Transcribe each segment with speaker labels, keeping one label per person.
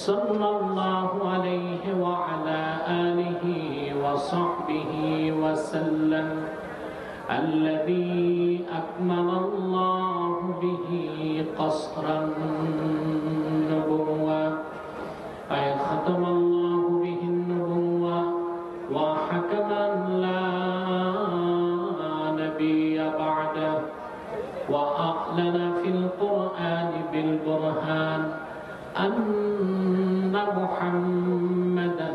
Speaker 1: सल्लल्लाहु अलैहि व अला आलिहि व सहबिहि व सल्लम الذي أكمل الله به قصر النبوة أي ختم الله به النبوة وحكم لا نبي بعده وأعلن في القرآن بالبرهان أن محمدا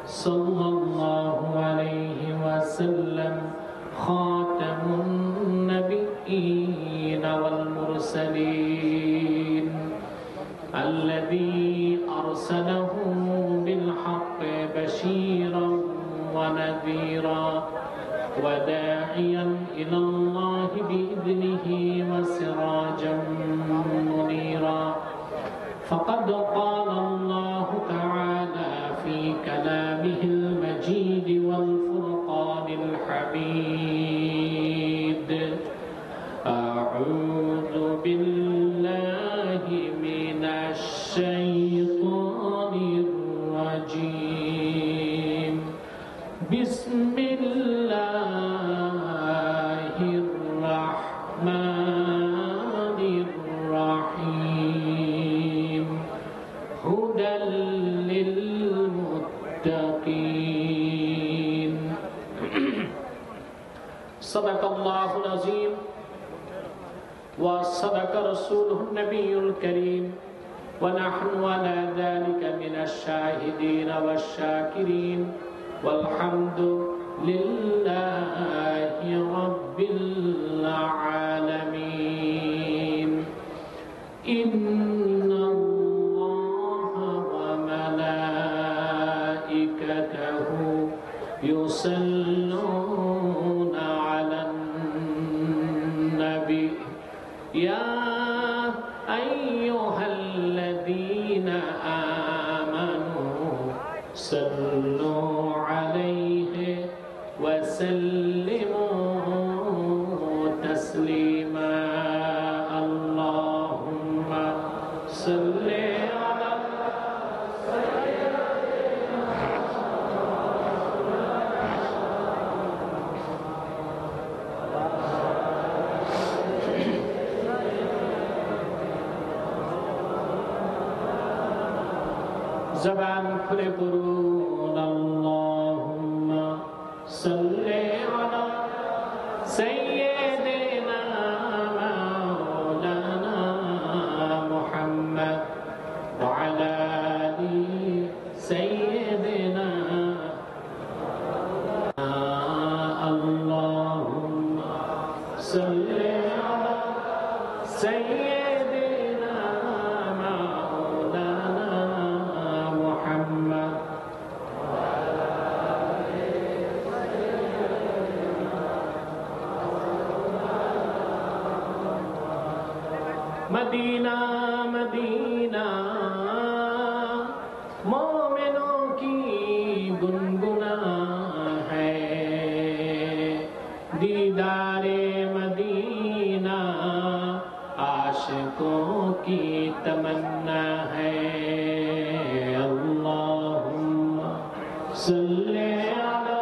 Speaker 1: صلى الله عليه وسلم خاتم النبيين والمرسلين الذي أرسله بالحق بشيرا ونذيرا وداعيا إلى الله بإذنه وسراجا منيرا فقد قال الله تعالى في كلامه المجيد والفرقان الحميد أعوذ بالله من الشيطان الرجيم بسم الله الرحمن الرحيم هدى للمتقين صدق الله العظيم وصدق رسوله النبي الكريم ونحن على ذلك من الشاهدين والشاكرين والحمد لله رب العالمين إن الله وملائكته يصلون على النبي يا أيها الذين آمنوا صلوا عليه وسلموا تسليما اللهم صل على زبان খুলে পড়ুন আল্লাহুম্মা সাল্লি আলা সাইয়্যিদিনা মাওলানা মুহাম্মদ ওয়া আলা আলি সাইয়্যিদিনা আল্লাহুম্মা সাল্লি আলা সাইয়্যিদিনা मदीना मदीना मोमिनों की गुनगुना है दीदारे मदीना आशिकों की तमन्ना है अल्लाहुम्मा सल्ली अला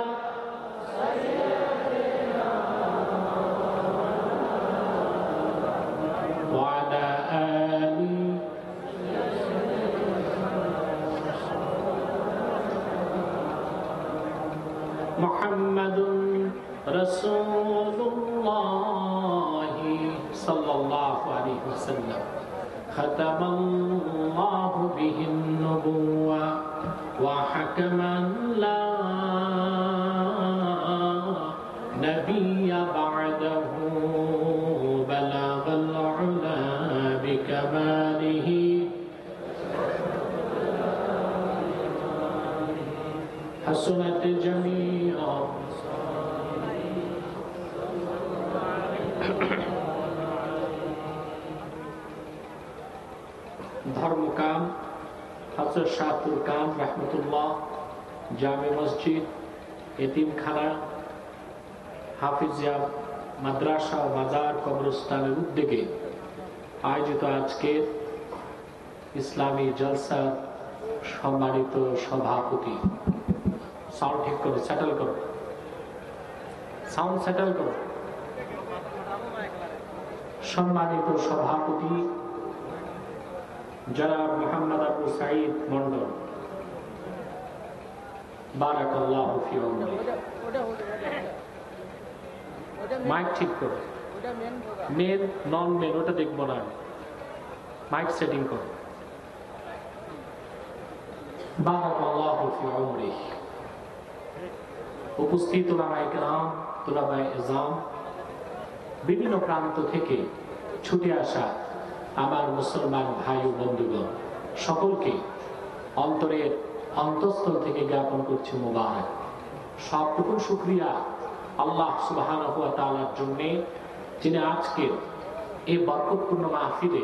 Speaker 1: मुहम्मदुन रसूलुल्लाह सल्लल्लाहु अलैहि वसल्लम खतमल्लाहु बिहिन नबुव्वा व हकमन ला नबिय्य बअदहु बलगल उला बिकमालिही हसनत जमीआ धर्मकाम हजरत शाहपुर काम रहमतुल्लाह जामे मस्जिद यतीमखाना हाफिजिया মাদ্রাসা ও বাজার কবরস্থানের উদ্যোগে আয়োজিত আজকের ইসলামী জলসা সম্মানিত সভাপতি, সাউন্ড ঠিক করো, সেটেল করো, সাউন্ড সেটেল করো। সম্মানিত সভাপতি জনাব মোহাম্মদ আবু সাঈদ মন্ডল, বারাকাল্লাহু ফি উমরি। মাইক ঠিক করো, মেন নন মেন ওটা দেখবো না, মাইক সেটিং করো। বারাকাল্লাহু ফি উমরি। উপস্থিত উলামায়ে কেরাম, তুলাবায়ে ইলজাম, বিভিন্ন প্রান্ত থেকে ছুটে আসা আমার মুসলমান ভাই ও বন্ধুগণ, সকলকে অন্তরের অন্তঃস্থল থেকে জ্ঞাপন করছি মুবারক। সবটুকু শুকরিয়া আল্লাহ সুবহানাহু ওয়া তাআলার জন্য, যিনি আজকে এই বরকতপূর্ণ মাহফিলে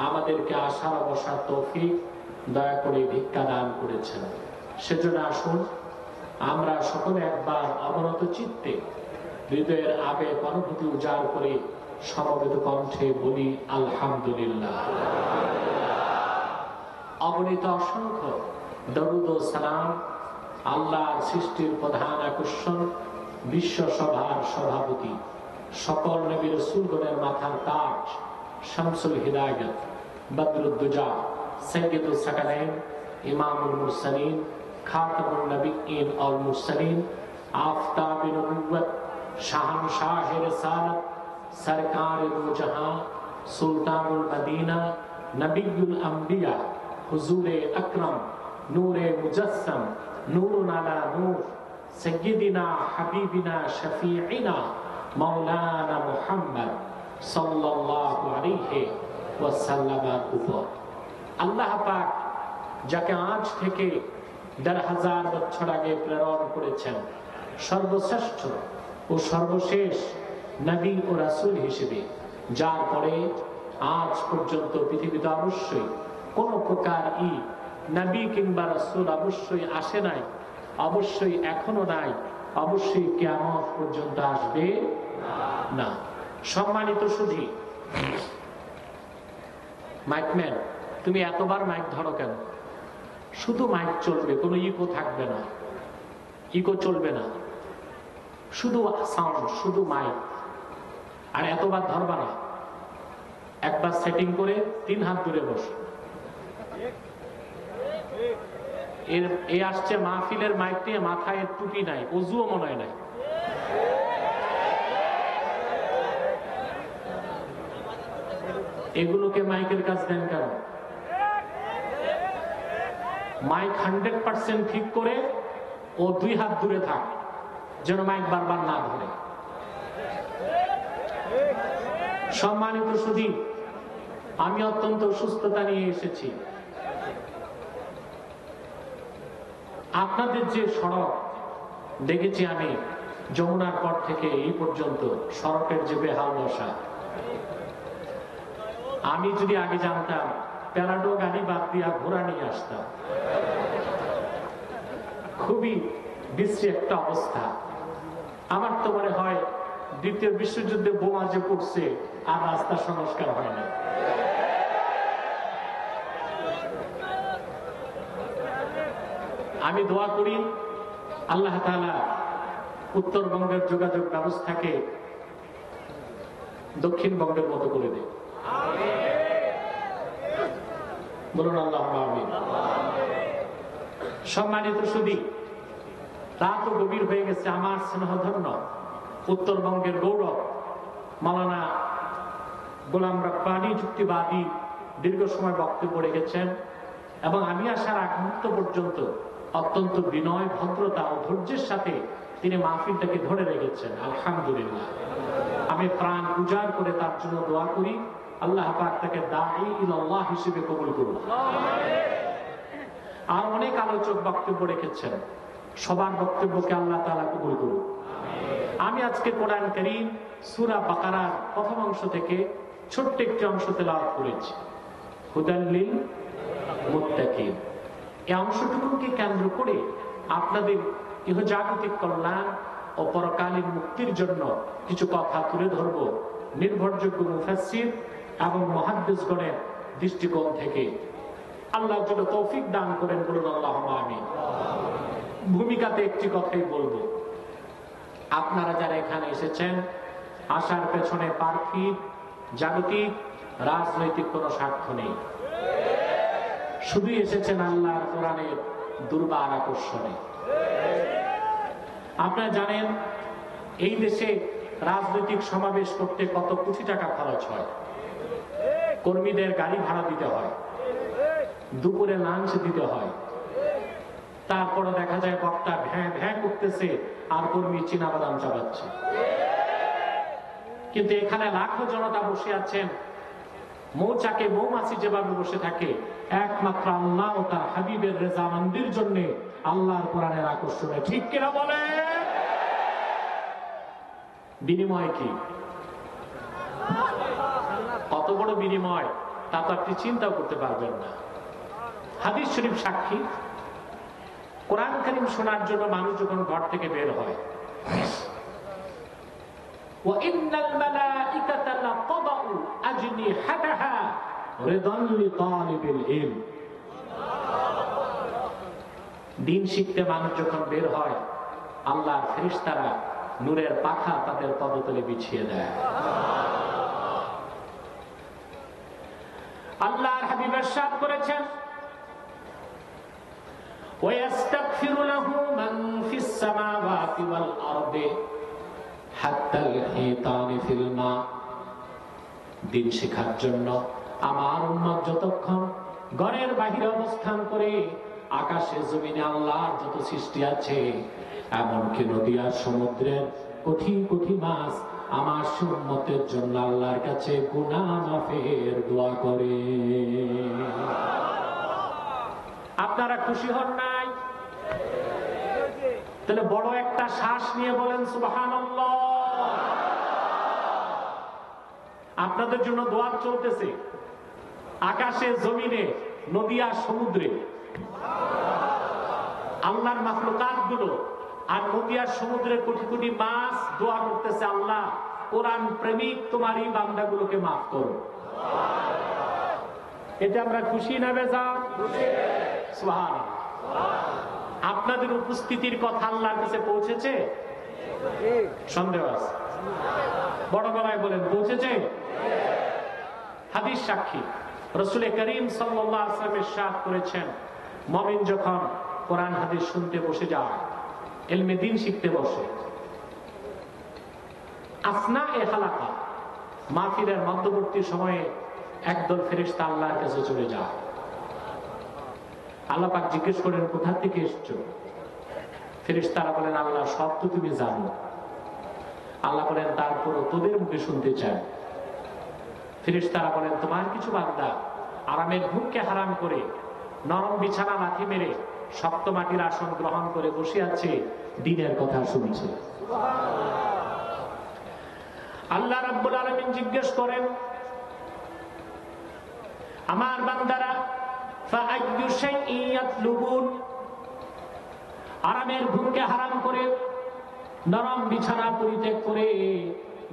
Speaker 1: আমাদেরকে আসার বসার তৌফিক দয়া করে ভিক্ষা দান করেছেন। সেজন্য আসুন আমরা সকলে একবার অবনত চিত্তে হৃদয়ের আবেগ অনুভূতি উজাড় করে সমবেত কণ্ঠে বলি আলহামদুলিল্লাহ। অগণিত অসংখ্য দরুদ ও সালাম আল্লাহর সৃষ্টির প্রধান আকর্ষণ, বিশ্ব সভার সভাপতি, সকল নবী রাসূলগণের মাথার তাজ, শামসুল হিদায়াত, বদরুদ্দুজা, সাইয়্যিদুস সাকালাইন, ইমামুল মুরসালিন, খাতামুন নবিয়্যিন ওয়াল মুরসালিন, আফতাবে নবুওয়াত, শাহনশাহে রিসালাত, সরকারে দো জাহান, সুলতানুল মদিনা, নবিয়ুল আম্বিয়া, হুজুরে আকরাম, নূরে মুজাসসাম, নূরুন আলা নূর, সাইয়্যিদিনা হাবিবিনা শফিঈনা মাওলানা মুহাম্মদ সাল্লাল্লাহু আলাইহি ওয়াসাল্লামের উপর আল্লাহ পাক যাকে আজ থেকে ১,৫০০ বছর আগে প্রেরণ করেছেন সর্বশ্রেষ্ঠ ও সর্বশেষ নবী ও রাসূল হিসেবে, যার পরে আজ পর্যন্ত পৃথিবীতে অবশ্যই কোন প্রকার নবী কিংবা রাসূল অবশ্যই আসে নাই, অবশ্যই এখনো নাই, অবশ্যই কিয়ামত পর্যন্ত আসবে না। সম্মানিত সুধী, মাইকম্যান তুমি এতবার মাইক ধরো কেন? শুধু মাইক চলবে, কোনো ইকো থাকবে না, ইকো চলবে না, শুধু সাউন্ড, শুধু মাইক। আর এতবার ধরবা না, একবার সেটিং করে 3 হাত দূরে বসো। এ আসছে মাহফিলের মাইক নিয়ে, মাথায় টুপি নাই, অজুও মনে হয় নাই। এগুলোকে মাইকের কাজ দেন কেন? মাইক 100% ঠিক করে ও 2 হাত দূরে থাক, যেন মাইক বারবার না ধরে। সম্মানিত সুধী, আমি অত্যন্ত সুস্থতা নিয়ে এসেছি। আপনাদের যে সড়ক দেখেছি আমি যমুনার পর থেকে এই পর্যন্ত, সড়কের যে বেহাল দশা, আমি যদি আগে জানতাম প্যারাডো গাড়ি বাদ দিয়া ঘোড়া নিয়ে আসতাম। খুবই বিশ্রী একটা অবস্থা। আমার তো মনে হয় দ্বিতীয় বিশ্বযুদ্ধে বোমা যে পড়ছে আর রাস্তা সংস্কার হয় না। আমি দোয়া করি আল্লাহ তাআলা উত্তরবঙ্গের যোগাযোগ ব্যবস্থাকে দক্ষিণবঙ্গের মতো করে দেয়। বলুন আল্লাহুম্মা আমিন। সম্মানিত সুধী, রাত গভীর হয়ে গেছে। আমার স্নেহধন্য উত্তরবঙ্গের গৌরব মাওলানা গোলাম রব্বানী যুক্তিবাদী দীর্ঘ সময় বক্তব্য রেখেছেন এবং আমি আসার আগ মুহূর্ত পর্যন্ত অত্যন্ত বিনয়, ভদ্রতা ও ধৈর্যের সাথে তিনি মাহফিলটাকে ধরে রেখেছেন। আলহামদুলিল্লাহ, আমি প্রাণ উজাড় করে তার জন্য দোয়া করি, আল্লাহ পাক তাকে দাঈ ইলাল্লাহ হিসেবে কবুল করুন। আর অনেক আলোচক বক্তব্য রেখেছেন, সবার বক্তব্যকে আল্লাহ তাআলা কবুল করুন। আমি আজকে কোরআন কারীম সূরা বাকারার প্রথম অংশ থেকে ছোট্ট একটি অংশ তেলাওয়াত করেছি, হুদাল লিল মুত্তাকিন। এই অংশটুকুকে কেন্দ্র করে আপনাদের ইহজাগতিক কল্যাণ ও পরকালীন মুক্তির জন্য কিছু কথা তুলে ধরব নির্ভরযোগ্য মুফাসসির এবং মুহাদ্দিসগণের দৃষ্টিকোণ থেকে। আল্লাহর জন্য তৌফিক দান করেন, বলুন আল্লাহুম্মা আমিন। ভূমিকাতে একটি কথাই বলবো, আপনারা যারা এখানে এসেছেন, আসার পেছনে পার্থিব জাগতিক রাজনৈতিক কোনো স্বার্থ নেই, শুধু এসেছেন আল্লাহর কোরআনের দুর্বার আকর্ষণে। আপনারা জানেন এই দেশে রাজনৈতিক সমাবেশ করতে কত কোটি টাকা খরচ হয়, কর্মীদের গাড়ি ভাড়া দিতে হয়, দুপুরে লাঞ্চ দিতে হয়, তারপরে দেখা যায় বক্তা ভ্যাঁ ভ্যাঁ করতেছে আর কর্মী চীনাবাদাম চাবাচ্ছে। কিন্তু এখানে লাখো জনতা বসে আছেন, মৌচাকে মৌমাছি যেভাবে বসে থাকে, একমাত্র আল্লাহ ও তার হাবিবের রেজামন্দির জন্য, আল্লাহর কোরআনের আকর্ষণে। ঠিক কিনা বলে? বিনিময় কি? কত বড় বিনিময় তা তো আপনি চিন্তাও করতে পারবেন না। হাদিস শরীফ সাক্ষী, কোরআন কারীম শোনার জন্য মানুষ যখন ঘর থেকে বের হয়, وَإِنَّ الْمَلَائِكَةَ لَتَضَعُ أَجْنِحَتَهَا رِضًا لِطَالِبِ الْعِلْمِ। দিন শিখতে মানুষ যখন বের হয়, আল্লাহর ফেরেশতারা নূরের পাখা তাদের পদতলে বিছিয়ে দেয়। আল্লাহর হাবিব ইরশাদ করেছেন, وَيَسْتَغْفِرُ لَهُ مَنْ فِي السَّمَاوَاتِ وَالْأَرْضِ حَتَّى الْحِيتَانِ فِي الْمَاءِ। দিন শেখার জন্য আমার উম্মত যতক্ষণ ঘরের বাহিরে অবস্থান করে, আকাশে জমিনে আল্লাহর যত সৃষ্টি আছে, এমনকি নদী আর সমুদ্রের কোটি কোটি মাছ আমার উম্মতের জন্য আল্লাহর কাছে গুনাহ মাফের দোয়া করে। আপনারা খুশি হন নাই? তাহলে বড় একটা শ্বাস নিয়ে বলেন সুবহানাল্লাহ। আপনাদের জন্য দোয়া চলতেছে, আকাশে জমিনে নদী আর সমুদ্রে আল্লাহর মাখলুকাত গুলো আর নদী আর সমুদ্রের কোটি কোটি মাছ দোয়া করতেছে, আল্লাহ কোরআন প্রেমিক তোমার এই বান্দাগুলোকে মাফ করো। এটা আমরা খুশি না বেজার? সুবহানাল্লাহ। আপনাদের উপস্থিতির কথা আল্লাহর কাছে পৌঁছেছে? সন্দেহ আছে? বড় গলায় বলেন, পৌঁছেছে? হাদিস সাক্ষী, রাসূল করিম সাল্লাল্লাহু আলাইহি ওয়াসাল্লাম ইরশাদ করেছেন, মুমিন যখন কোরআন হাদিস শুনতে বসে যায়, ইলমে দ্বীন শিখতে বসে, আসনা এ হালাকা মাহফিলের মধ্যবর্তী সময়ে একদল ফেরেশতা আল্লাহর কাছে চলে যায়। আল্লাহ পাক জিজ্ঞেস করেন, কোথা থেকে এসেছো? ফেরেশতারা বলেন, আল্লাহ সব তো তুমি জানো। আল্লাহ বলেন, তারপরও তোদের মুখে শুনতে চাই। ফেরেশতারা বলেন, তোমার কিছু বান্দা আরামের ঘুমকে হারাম করে, নরম বিছানা লাথি মেরে, শক্ত মাটির আসন গ্রহণ করে বসে আছে, দ্বীনের কথা শুনছে। আল্লাহ রাব্বুল আলামিন জিজ্ঞেস করেন, আমার বান্দারা ফাআইয়ু শাইইন ইয়াতলুবুন, আরামের ঘুমকে হারাম করে, নরম বিছানা পরিত্যাগ করে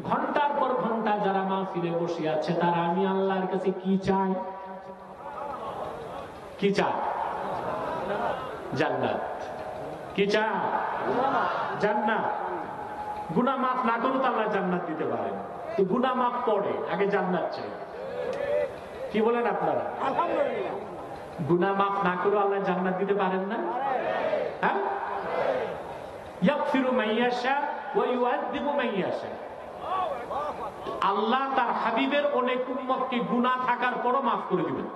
Speaker 1: ঘন্টার পর ঘন্টা যারা মাহফিলে বসে আছে, তারা আমি আল্লাহর কাছে কি চায়? কি চায়? জান্নাত। কি চায়? জান্নাত। গুনাহ মাফ না করলে তো আল্লাহ জান্নাত দিতে পারেন, তো গুনাহ মাফ পড়ে, আগে জান্নাত চাই। কি বলেন আপনারা? আলহামদুলিল্লাহ। গুনাহ মাফ না করে আল্লাহ জান্নাত দিতে পারেন না? হ্যাঁ, ইয়াগফিরু মান ইয়াশা ওয়া ইউআযযিবু মান ইয়াশা। আল্লাহ তার হাবিবের অনেক উম্মতকে গুনাহ থাকার পরও মাফ করে দিবেন।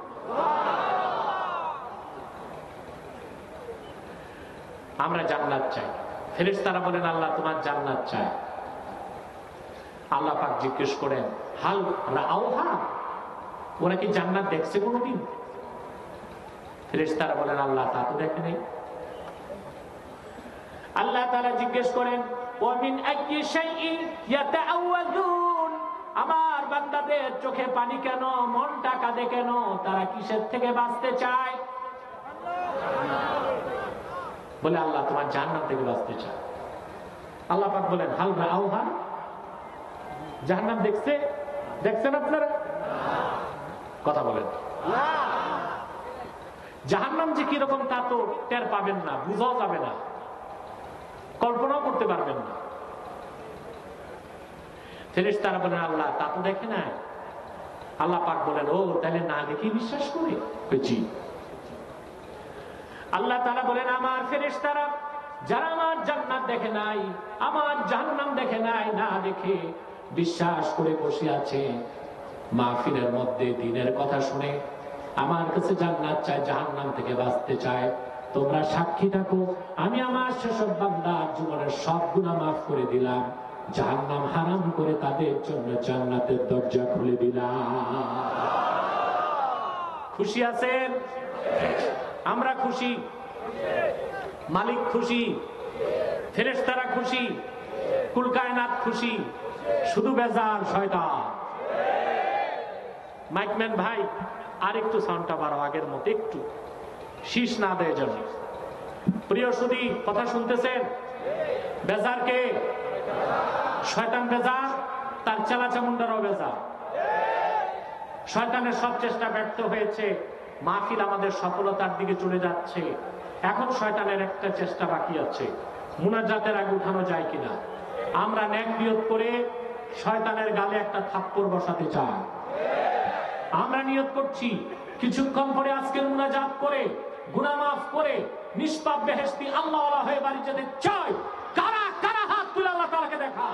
Speaker 1: আমরা জান্নাত চাই। ফেরেশতারা বলেন, আল্লাহ তোমার জান্নাত চাই। আল্লাহ পাক জিজ্ঞেস করেন, হাল রাআউহা, ওরা কি জান্নাত দেখছে কোনদিন? ফেরেশতারা বলেন, আল্লাহ তা তো দেখে নাই। আল্লাহ তাআলা জিজ্ঞেস করেন, ওয়া মিন আইয়ি শাইইন ইয়াতাআওয়াযুন, আমার বান্দাদের চোখে পানি কেন, মনটা কাঁদে কেন, তারা কিসের থেকে বাঁচতে চায়? বলে, আল্লাহ তোমার জান্নাত থেকে বাঁচতে চায়। আল্লাহ পাক বলেন, হাল রাআউহা, জান্নাত দেখছে? দেখছেন আপনারা? কথা বলেন না। জাহান্নাম যে কিরকম তা তো টের পাবেন না, বুঝাও যাবে না, কল্পনাও করতে পারবেন না। ফেরেশতারা বলেন আল্লাহ তা তো দেখে না। আল্লাহ পাক বলেন ও তাহলে না দেখে বিশ্বাস করে? জি। আল্লাহ তাআলা বলেন আমার ফেরেশতারা যারা আমার জান্নাত দেখে নাই, আমার জাহান্নাম দেখে নাই, না দেখে বিশ্বাস করে বসে আছে, মাহফিলের মধ্যে দ্বীনের কথা শুনে আমার কাছে জান্নাত চায়, জাহান্নাম থেকে বাঁচতে চায়, তোমরা সাক্ষী থাকো আমি আমার সেসব বান্দার জীবনের সব গুনাহ মাফ করে দিলাম, জাহান্নাম হারাম করে তাদের জন্য জান্নাতের দরজা খুলে দিলাম। খুশি আছেন? আমরা খুশি, মালিক খুশি, ফেরেশতারা খুশি, কুল কায়নাত খুশি, শুধু বেজার শয়তান। মাইকম্যান ভাই আর একটু সাউন্ডটা বাড়াও, আগের মতো একটু, শীষ না দেয় যেন। প্রিয় সুধী কথা শুনতেছেন? বেজার কে? শয়তান বেজার, তার চেলা চামুন্ডারও বেজার। শয়তানের সব চেষ্টা ব্যর্থ হয়েছে, মাহফিল আমাদের সফলতার দিকে চলে যাচ্ছে। এখন শয়তানের একটা চেষ্টা বাকি আছে, মুনাজাতের আগে উঠানো যায় কিনা। আমরা নেক নিয়ত করে শয়তানের গালে একটা থাপ্পড় বসাতে চাই। আমরা নিয়ত করছি কিছুক্ষণ পরে আজকের মুনাজাত করে গুনাহ মাফ করে নিষ্পাপ বেহেশতি আল্লাহওয়ালা হয়ে বাড়ি যেতে চাই। কারা কারা হাত তুলে আল্লাহ তাআলাকে দেখা।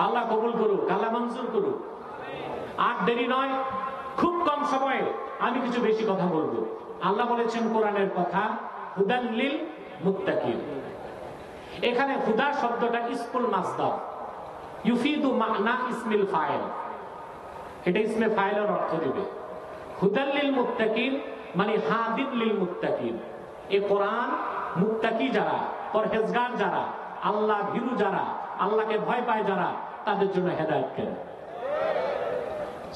Speaker 1: আল্লাহ কবুল করুক, আল্লাহ মঞ্জুর করুক। আর দেরি নয়, খুব কম সময়ে আমি কিছু বেশি কথা বলবো। আল্লাহ বলেছেন কোরআনের কথা, হুদাল লিল মুত্তাকিন। এখানে হুদা শব্দটা ইসমুল মাসদার, ইউফিদু মা'না ইসমিল ফাইল, এটা ইসমে ফাইলের অর্থ দিবে। হুদাল লিল মুত্তাকিন মানে হাদিন লিল মুত্তাকিন। এই কোরআন মুত্তাকি যারা, পরহেজগার যারা, আল্লাহ ভীরু যারা, আল্লাহকে ভয় পায় যারা, তাদের জন্য হেদায়েত করে।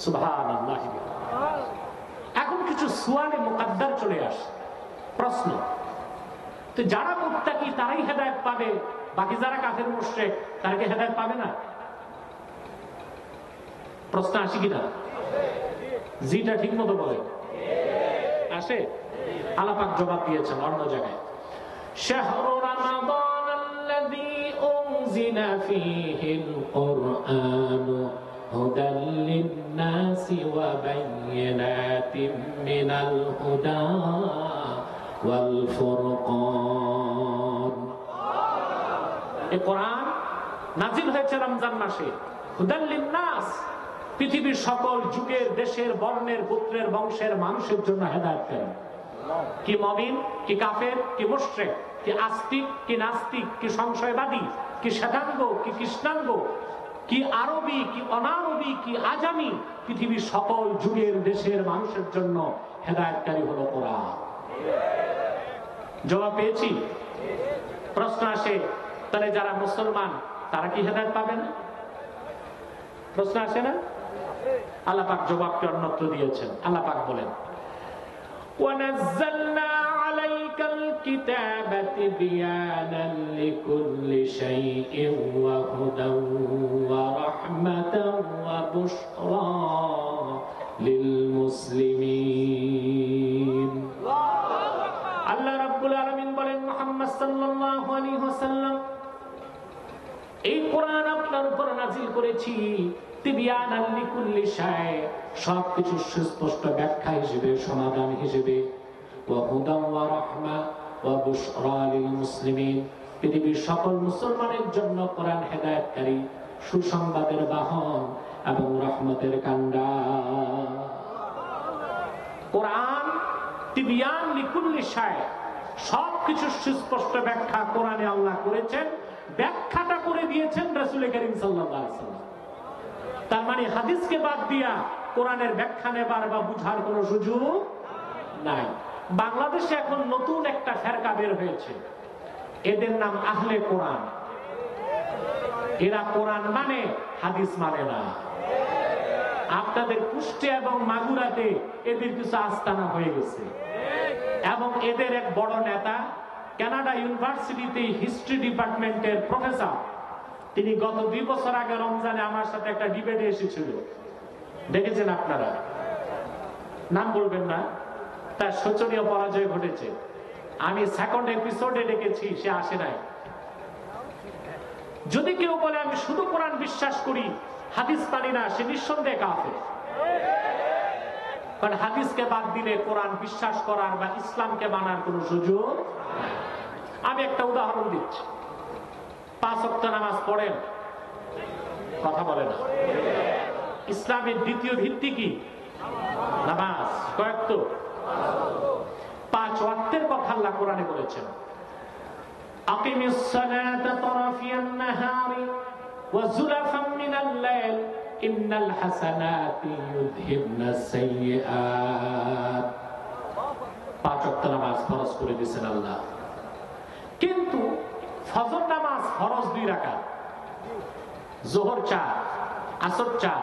Speaker 1: সুবহানাল্লাহ। এখন কিছু সুয়ালে মুকাদ্দার চলে আসে, প্রশ্ন, তো যারা মুত্তাকি তারাই হেদায়েত পাবে, বাকি যারা কাফের মুশরিক তারা কি হেদায়েত পাবে না? প্রশ্ন আসে কিনা? জিটা ঠিক মতো বলে আসে। আল্লাহ পাক জবাব দিয়েছেন অন্য জায়গায়, শাহরু রমাদান আল্লাযী উনজিলা ফীহিল কুরআন হুদাল লিন-নাসি ওয়া বায়িনাতিন মিনাল হুদা ওয়াল ফুরকান। এই কোরআন নাযিল হয়েছে রমজান মাসে, হুদাল লিন-নাস, পৃথিবীর সকল যুগের, দেশের, বর্ণের, গোত্রের, বংশের মানুষের জন্য হেদায়েত করে। কি মুমিন, কি কাফের, কি মুশরিক, কি আস্তিক, কি নাস্তিক, কি সংশয়বাদী, কি শ্বেতাঙ্গ, কি কৃষ্ণাঙ্গ, কি আরবি, কি অনারবি, কি আজামি, পৃথিবীর সকল যুগের, দেশের মানুষের জন্য হেদায়েতকারী হলো কোরআন। জবাব পেয়েছি? প্রশ্ন আসে, তাহলে যারা মুসলমান তারা কি হেদায়েত পাবেন? প্রশ্ন আসে না? আল্লাহ পাক জবাবটি অন্যত্র দিয়েছেন। আল্লাহ পাক বলেন, وَنَزَّلْنَا عَلَيْكَ الْكِتَابَ تِبْيَانًا لِكُلِّ شَيْءٍ وَهُدًى وَرَحْمَةً وَبُشْرَى لِلْمُسْلِمِينَ। আল্লাহ রাব্বুল আলামিন বলেন, মুহাম্মদ সাল্লাল্লাহু আলাইহি ওয়াসাল্লাম, এই কোরআন আপনার উপর নাযিল করেছি তিবয়ানান লিকুল্লি শাই, সবকিছু সুস্পষ্ট ব্যাখ্যা হিসেবে, সমাধান হিসেবে, ওয়া হুদাম ওয়া রাহমা ওয়া বুশরা লিল মুসলিমিন, পৃথিবীর সকল মুসলমানের জন্য কোরআন হেদায়েতকারী, সুসংবাদের বাহন এবং রহমতের কান্ডার। কোরআন তিবয়ান লিকুল্লি শাই, সবকিছু সুস্পষ্ট ব্যাখ্যা কোরআনে আল্লাহ করেছেন, ব্যাখ্যাটা করে দিয়েছেন রাসূল করিম সাল্লাল্লাহু আলাইহি ওয়াসাল্লাম। তার মানে হাদিসকে বাদ দিয়া কোরআনের ব্যাখ্যা নেবার বা বুঝার কোন সুযোগ নাই। বাংলাদেশে এখন নতুন একটা ফেরকা বের হয়েছে, এদের নাম আহলে কোরআন। এরা কোরআন মানে হাদিস মানে না। আপনাদের কুষ্টিয়া এবং মাগুরাতে এদের কিছু আস্তানা হয়ে গেছে। এবং এদের এক বড় নেতা কানাডা ইউনিভার্সিটিতে হিস্ট্রি ডিপার্টমেন্টের প্রফেসর, তিনি গত 2 বছর আগে রমজানে আমার সাথে একটা ডিবেটে এসেছিল, দেখেছেন আপনারা, নাম বলবেন না। তার শোচনীয় পরাজয় ঘটেছে। আমি সেকেন্ড এপিসোডে ডেকেছি, সে আসে নাই। যদি কেউ বলে আমি শুধু কোরআন বিশ্বাস করি, হাদিস মানি না, সে নিঃসন্দেহে কাফের। কারণ হাদিসকে বাদ দিলে কোরআন বিশ্বাস করার বা ইসলামকে মানার কোন সুযোগ। আমি একটা উদাহরণ দিচ্ছি। 5 ওয়াক্ত নামাজ পড়েন, কথা বলে না। ইসলামের দ্বিতীয় ভিত্তি কি? নামাজ। কয়েক তো 5 ওয়াক্তের কথা আল্লাহ কোরআনে বলেছেন। আকিমিস সালাতা তারাফিয়ান নাহারি ওয়া যুলাফাম মিনাল লাইল ইন্নাল হাসানাতি ইউযহিবনাস সাইয়্যাত। 5 ওয়াক্ত নামাজ ফরজ করে দিয়েছেন আল্লাহ, কিন্তু ফজর নামাজ ফরজ 2 রাকাত, যোহর 4, আসর 4,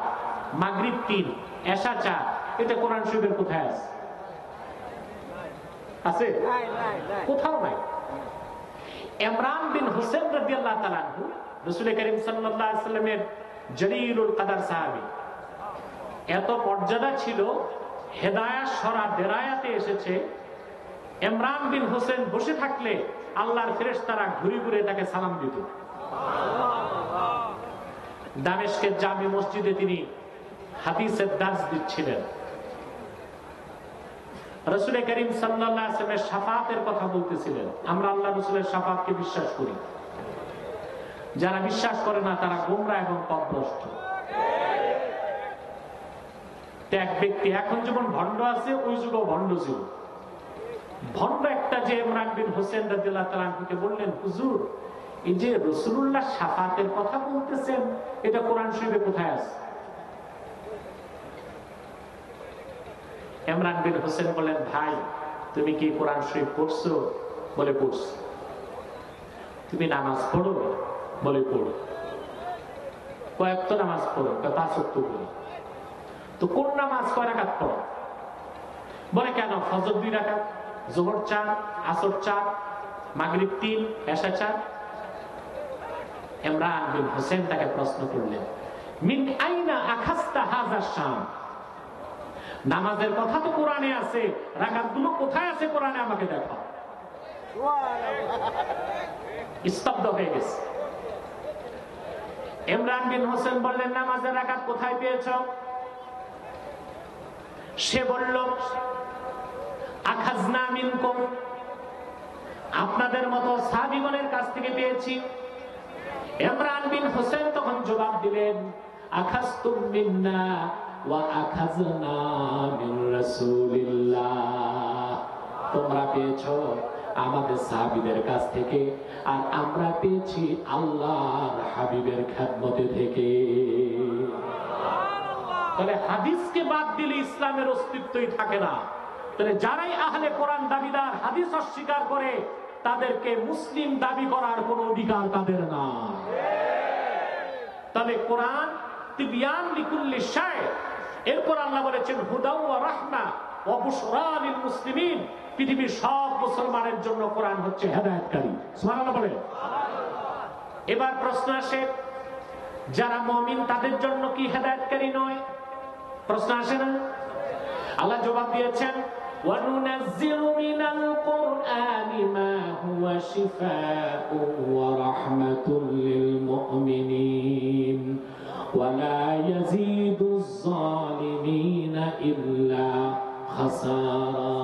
Speaker 1: মাগরিব 3, এশা 4। এটা কোরআন শরীফের কোথায় আছে? আছে? কোথাও নাই। ইমরান বিন হুসাইন রাদিয়াল্লাহু তাআলা আনহু, রাসূল করিম সাল্লাল্লাহু আলাইহি ওয়াসাল্লামের জলিলুল কদর সাহাবী, এত মর্যাদা ছিল, হেদায়াত সরা দেরায়াতে এসেছে, ইমরান বিন হুসাইন বসে থাকলে আল্লাহর ফেরেশতারা ঘুরে ঘুরে তাকে সালাম দিত। দামেস্কের জামি মসজিদে তিনি হাদিসের দার্স দিচ্ছিলেন। রাসূল করিম সাল্লাল্লাহু আলাইহি ওয়াসাল্লামের শাফাআতের কথা বলতেছিলেন। আমরা আল্লাহ রাসূলের শাফাআতকে বিশ্বাস করি। যারা বিশ্বাস করে না তারা গোমরা এবং পথভ্রষ্ট। এক ব্যক্তি এখন যেমন ভণ্ড আছে, ওই যুগেও ভণ্ড ছিল। ভণ্ড একটা যে ইমরান বিন হুসাইন রাদিয়াল্লাহু তাআলা আনহুকে বললেন, হুজুর, এই যে রাসূলুল্লাহ শাফাআতের কথা বলতেছেন, এটা কোরআন শরীফে কোথায় আছে? ইমরান বিন হুসাইন বলেন, ভাই, তুমি কি কোরআন শরীফ পড়ছো? বলে পড়ছি। তুমি নামাজ পড়ো? বলে পড়ো। কয়েক তো নামাজ পড়ো? 5 ওয়াক্ত পড়ো। তো কোন নামাজ কয় রাকাত পড়ো? বলে কেন, ফজর 2 রাকাত, যোহর 4, আসর 4, মাগরিব 3, এশা 4। ইমরান বিন হুসাইন তাকে প্রশ্ন করলেন, মিন আইনা আখাস্তা হাযা শাম? নামাজের কথা তো কোরআনে আছে, রাকাতগুলো কোথায় আছে কোরআনে আমাকে দেখাও। স্তব্ধ হয়ে গেছে। ইমরান বিন হুসাইন বললেন, নামাজের রাকাত কোথায় পেয়েছো? সে বলল, আখাজনা মিনকুম, আপনাদের মতো সাহাবীগণের কাছ থেকে পেয়েছি। ইমরান বিন হুসাইন তখন জবাব দিলেন, আখাজতুম মিন্না ওয়া আখাজনা মিন রাসূলিল্লাহ। তোমরা পেয়েছো আমাদের সাহাবীদের কাছ থেকে, আর আমরা পেয়েছি আল্লাহর হাবিবের খেদমতে থেকে। তাহলে হাদিসকে বাদ দিলে ইসলামের অস্তিত্বই থাকে না। তাহলে যারাই আহলে কোরআন দাবিদার, হাদিস অস্বীকার করে, তাদেরকে মুসলিম দাবি করার কোনো অধিকার তাদের না। তবে কোরআন তিবিয়ান লিকুল্লি শাই, এরপর আল্লাহ বলেছেন হুদা ওয়া রাহমা ওয়া বুশরা লিল মুসলিমিন। পৃথিবীর সব মুসলমানের জন্য কোরআন হচ্ছে হেদায়েতকারী। সুবহানাল্লাহ বলেন। এবার প্রশ্ন আসে, যারা মুমিন তাদের জন্য কি হেদায়েতকারী নয়? প্রশ্ন আসে না? আল্লাহ জবাব দিয়েছেন, ওয়া নুনাজ্জিলু মিনাল কুরআনি মা হুয়া শিফাa'un ওয়া রাহমাতুল লিল মুমিনিন ওয়া লা ইয়াজিদুজ যালিমিনা ইল্লা খাসারা।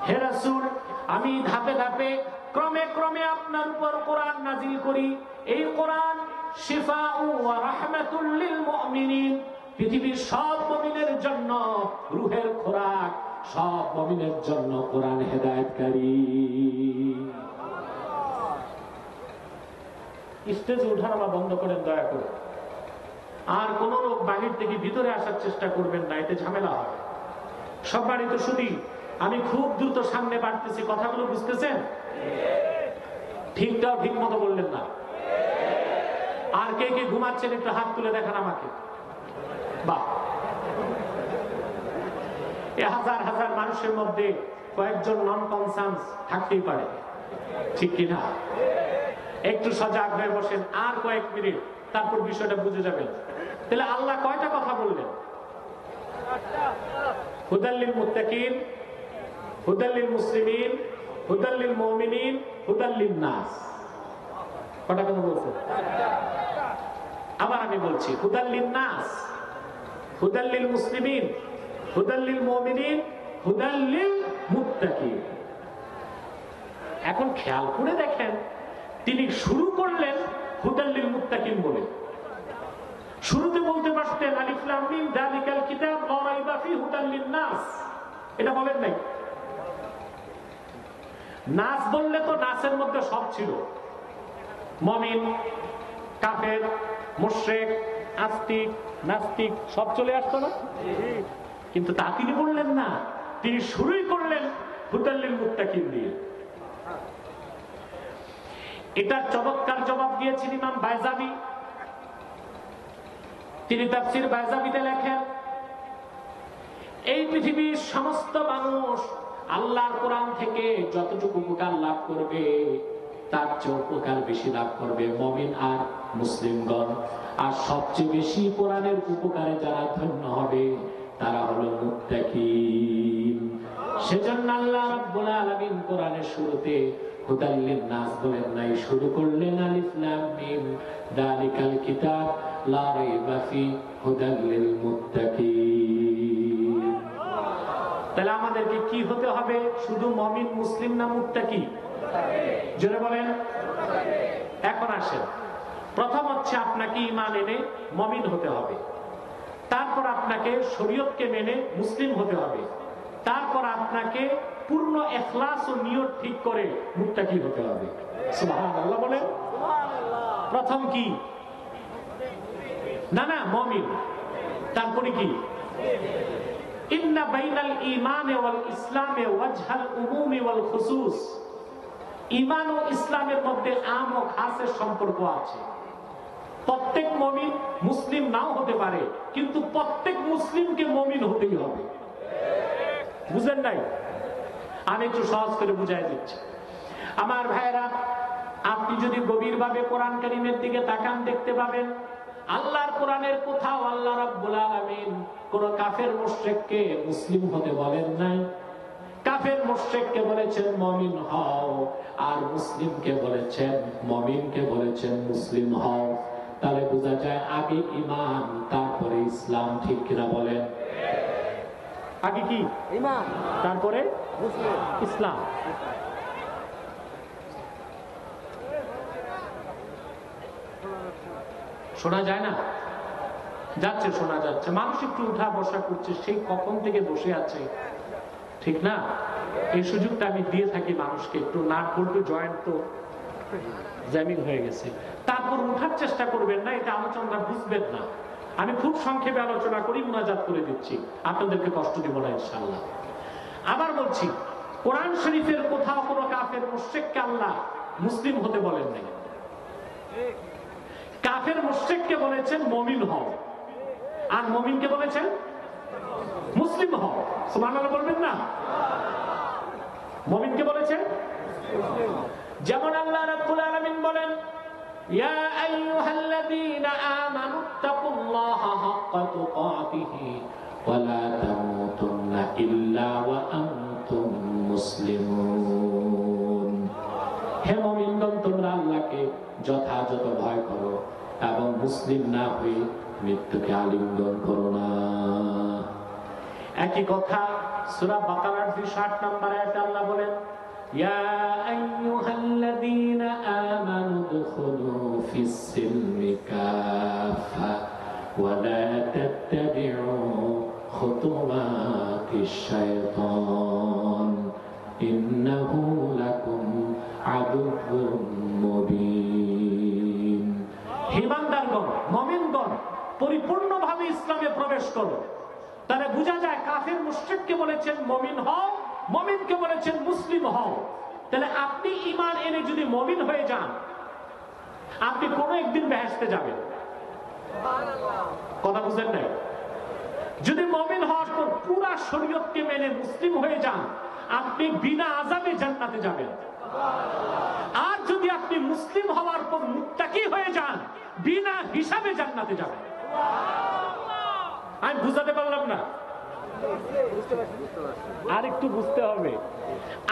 Speaker 1: হে রাসূল, আমি ধাপে ধাপে ক্রমে ক্রমে আপনার উপর কোরআন নাজিল করি। এই কোরআন শিফাa'un ওয়া রাহমাতুল লিল মুমিনিন, পৃথিবীর সব মুমিনের জন্য রূহের খোরাক, সব মুমিনের জন্য কোরআন হেদায়েতকারী। স্টেজে ওঠানামা বন্ধ করেন দয়া করে। আর কোন লোক বাহির থেকে ভিতরে আসার চেষ্টা করবেন না, এতে ঝামেলা হয়। সম্মানিত সুধী, আমি খুব দ্রুত সামনে বাড়তেছি, কথাগুলো বুঝতেছেন? ঠিকটাও ঠিক মতো বললেন না। আর কে কে ঘুমাচ্ছেন একটু হাত তুলে দেখান আমাকে। বাহ, এই হাজার হাজার মানুষের মধ্যে কয়েকজন নন কনসার্ন থাকতেই পারে, ঠিক কিনা? একটু সজাগ হয়ে বসেন, আর কয়েক মিনিট, তারপর বিষয়টা বুঝে যাবেন। তাহলে আল্লাহ কয়টা কথা বললেন? হুদাল্লিল মুত্তাকিন, হুদাল্লিল মুসলিমিন, হুদাল্লিল মুমিনিন, হুদাল্লিন নাস। কটা কথা বলছেন? আবার আমি বলছি, হুদাল্লিন নাস, হুদাল্লিল মুসলিমিন, হুদাল্লিল মুমিনিন, হুদাল্লিল মুত্তাকিন। এখন খেয়াল করে দেখেন, তিনি শুরু করলেন হুদাল্লিল মুত্তাকিন বলে। শুরুতে বলতে পারতেন আলিফ লাম মিম যালিকাল কিতাব লা রাইবা ফিহি হুদাল্লিন নাস, এটা বলেন নাই। নাস বললে তো নাসের মধ্যে সব ছিল, মুমিন, কাফের, মুশরিক, আস্তিক, নাস্তিক সব চলে আসতো না? কিন্তু তা তিনি বললেন না, তিনি শুরুই করলেন হুদাল্লিল মুত্তাকিন দিয়ে। এটা চমৎকার জবাব দিয়েছেন ইমাম বাইজাবি। তিনি তাফসীর বাইজাবিতে লেখেন, এই পৃথিবীর সমস্ত মানুষ আল্লাহর কোরআন থেকে যতটুকু উপকার লাভ করবে, তার চেয়ে উপকার বেশি লাভ করবে মুমিন আর মুসলিমগণ। আর সবচেয়ে বেশি কোরআনের উপকারে যারা ধন্য হবে তারা হলো মুত্তাকিন। সেজন্য আল্লাহ রাব্বুল আলামিন কোরআনের শুরুতে হুদাল্লিন নাস বলেন নাই, শুরু করলেন আলিফ লাম মিম যালিকাল কিতাব লা রাইবা ফিহি হুদাল্লিল মুত্তাকিন। তাহলে আমাদেরকে কি হতে হবে? শুধু মুমিন, মুসলিম না মুত্তাকি? জোরে বলেন। এখন আসেন, প্রথম হচ্ছে আপনাকে ঈমান এনে মুমিন হতে হবে, তারপর আপনাকে শরীয়তকে মেনে মুসলিম হতে হবে, তারপর আপনাকে পূর্ণ ইখলাস ও নিয়ত ঠিক করে মুত্তাকি হতে হবে। সুবহানাল্লাহ বলেন। প্রথম কি? না না, মুমিন। তারপরে কি? ইন্না বাইনাল ঈমানি ওয়াল ইসলামি ওয়াজহাল উমুমি ওয়াল খুসুস। ঈমান ও ইসলামের মধ্যে আম ও খাসের সম্পর্ক আছে। প্রত্যেক মুমিন মুসলিম নাও হতে পারে, কিন্তু প্রত্যেক মুসলিমকে মুমিন হতেই হবে। বুঝেন নাই? আমি একটু সহজ করে বুঝাই দিচ্ছি। আমার ভাইরা, আপনি যদি গভীরভাবে কোরআন কারীমের দিকে তাকান, দেখতে পাবেন আল্লাহর কোরআনের কোথাও আল্লাহ রাব্বুল আলামিন কোন কাফের মুশরিককে মুসলিম হতে বলেন নাই। কাফের মুশরিককে বলেছেন মুমিন হও, আর মুসলিমকে বলেছেন, মুমিনকে বলেছেন মুসলিম হও। তাহলে বোঝা যায় আগে ঈমান, তারপরে ইসলাম, ঠিক কিনা বলেন? আগে কি? ঈমান, তারপরে ইসলাম। শোনা যায় না? যাচ্ছে, শোনা যাচ্ছে। মানুষ একটু উঠা বসা করছে, সেই কখন থেকে বসে আছে, ঠিক না? এই সুযোগটা আমি দিয়ে থাকি মানুষকে, একটু নাট বল্টু জয়েন্ট তো জ্যামিং হয়ে গেছে, তারপর উঠার চেষ্টা করবেন না, এটা আলোচনা বুঝবেন না। আমি খুব সংক্ষেপে আলোচনা করি, মুনাজাত করে দিচ্ছি, আপনাদেরকে কষ্ট দিব না ইনশাআল্লাহ। আবার বলছি, কোরআন শরীফের কোথাও কোনো কাফের মুশরিককে আল্লাহ মুসলিম হতে বলেন নাই। কাফের মুশরিককে বলেছেন মুমিন হও, আর মুমিনকে বলেছেন মুসলিম হও। সুবহানাল্লাহ বলবেন না? মুমিনকে বলেছেন, যেমন আল্লাহ রাব্বুল আলামিন বলেন, ইয়া আইয়ুহাল্লাযীনা আমানুত্তাকুল্লাহা হাক্কা তুকাতিহি ওয়া লা তামুতুন্না ইল্লা ওয়া আনতুম মুসলিমুন। হে মুমিনগণ, তোমরা আল্লাহকে যথাযথ ভয় করো এবং মুসলিম না হয়ে মৃত্যুকে আলিঙ্গন করো না। একই কথা সূরা বাকারার 260 নম্বর আয়াতে আল্লাহ বলেন, ইয়া আইয়ুহাল্লাযীনা আমানু দুখুলু ফিস-সিলমি কাফা ওয়া লা তাত্তাবিউ খুতুওয়াতিশ শাইতান ইন্নাহু লাকুম আদুউম মুবিন। ঈমানদারগণ, মুমিনগণ, পরিপূর্ণভাবে ইসলামে প্রবেশ করো। তাহলে বোঝা যায় কাফের মুশরিককে বলেছেন মুমিন হও, মুমিনকে বলেছেন মুসলিম হও। তাহলে আপনি ঈমান এনে যদি মুমিন হয়ে যান, আপনি কোনো একদিন বেহেশতে যাবেন। কথা বুঝেন নাই? যদি মুমিন হওয়ার পর পুরা শরীয়তকে মেনে মুসলিম হয়ে যান, আপনি বিনা আযাবে জান্নাতে যাবেন। আর যদি আপনি মুসলিম হওয়ার পর মুত্তাকি হয়ে যান, বিনা হিসাবে জান্নাতে যাবেন। আমি বুঝাতে পারলাম না? আর একটু বুঝতে হবে।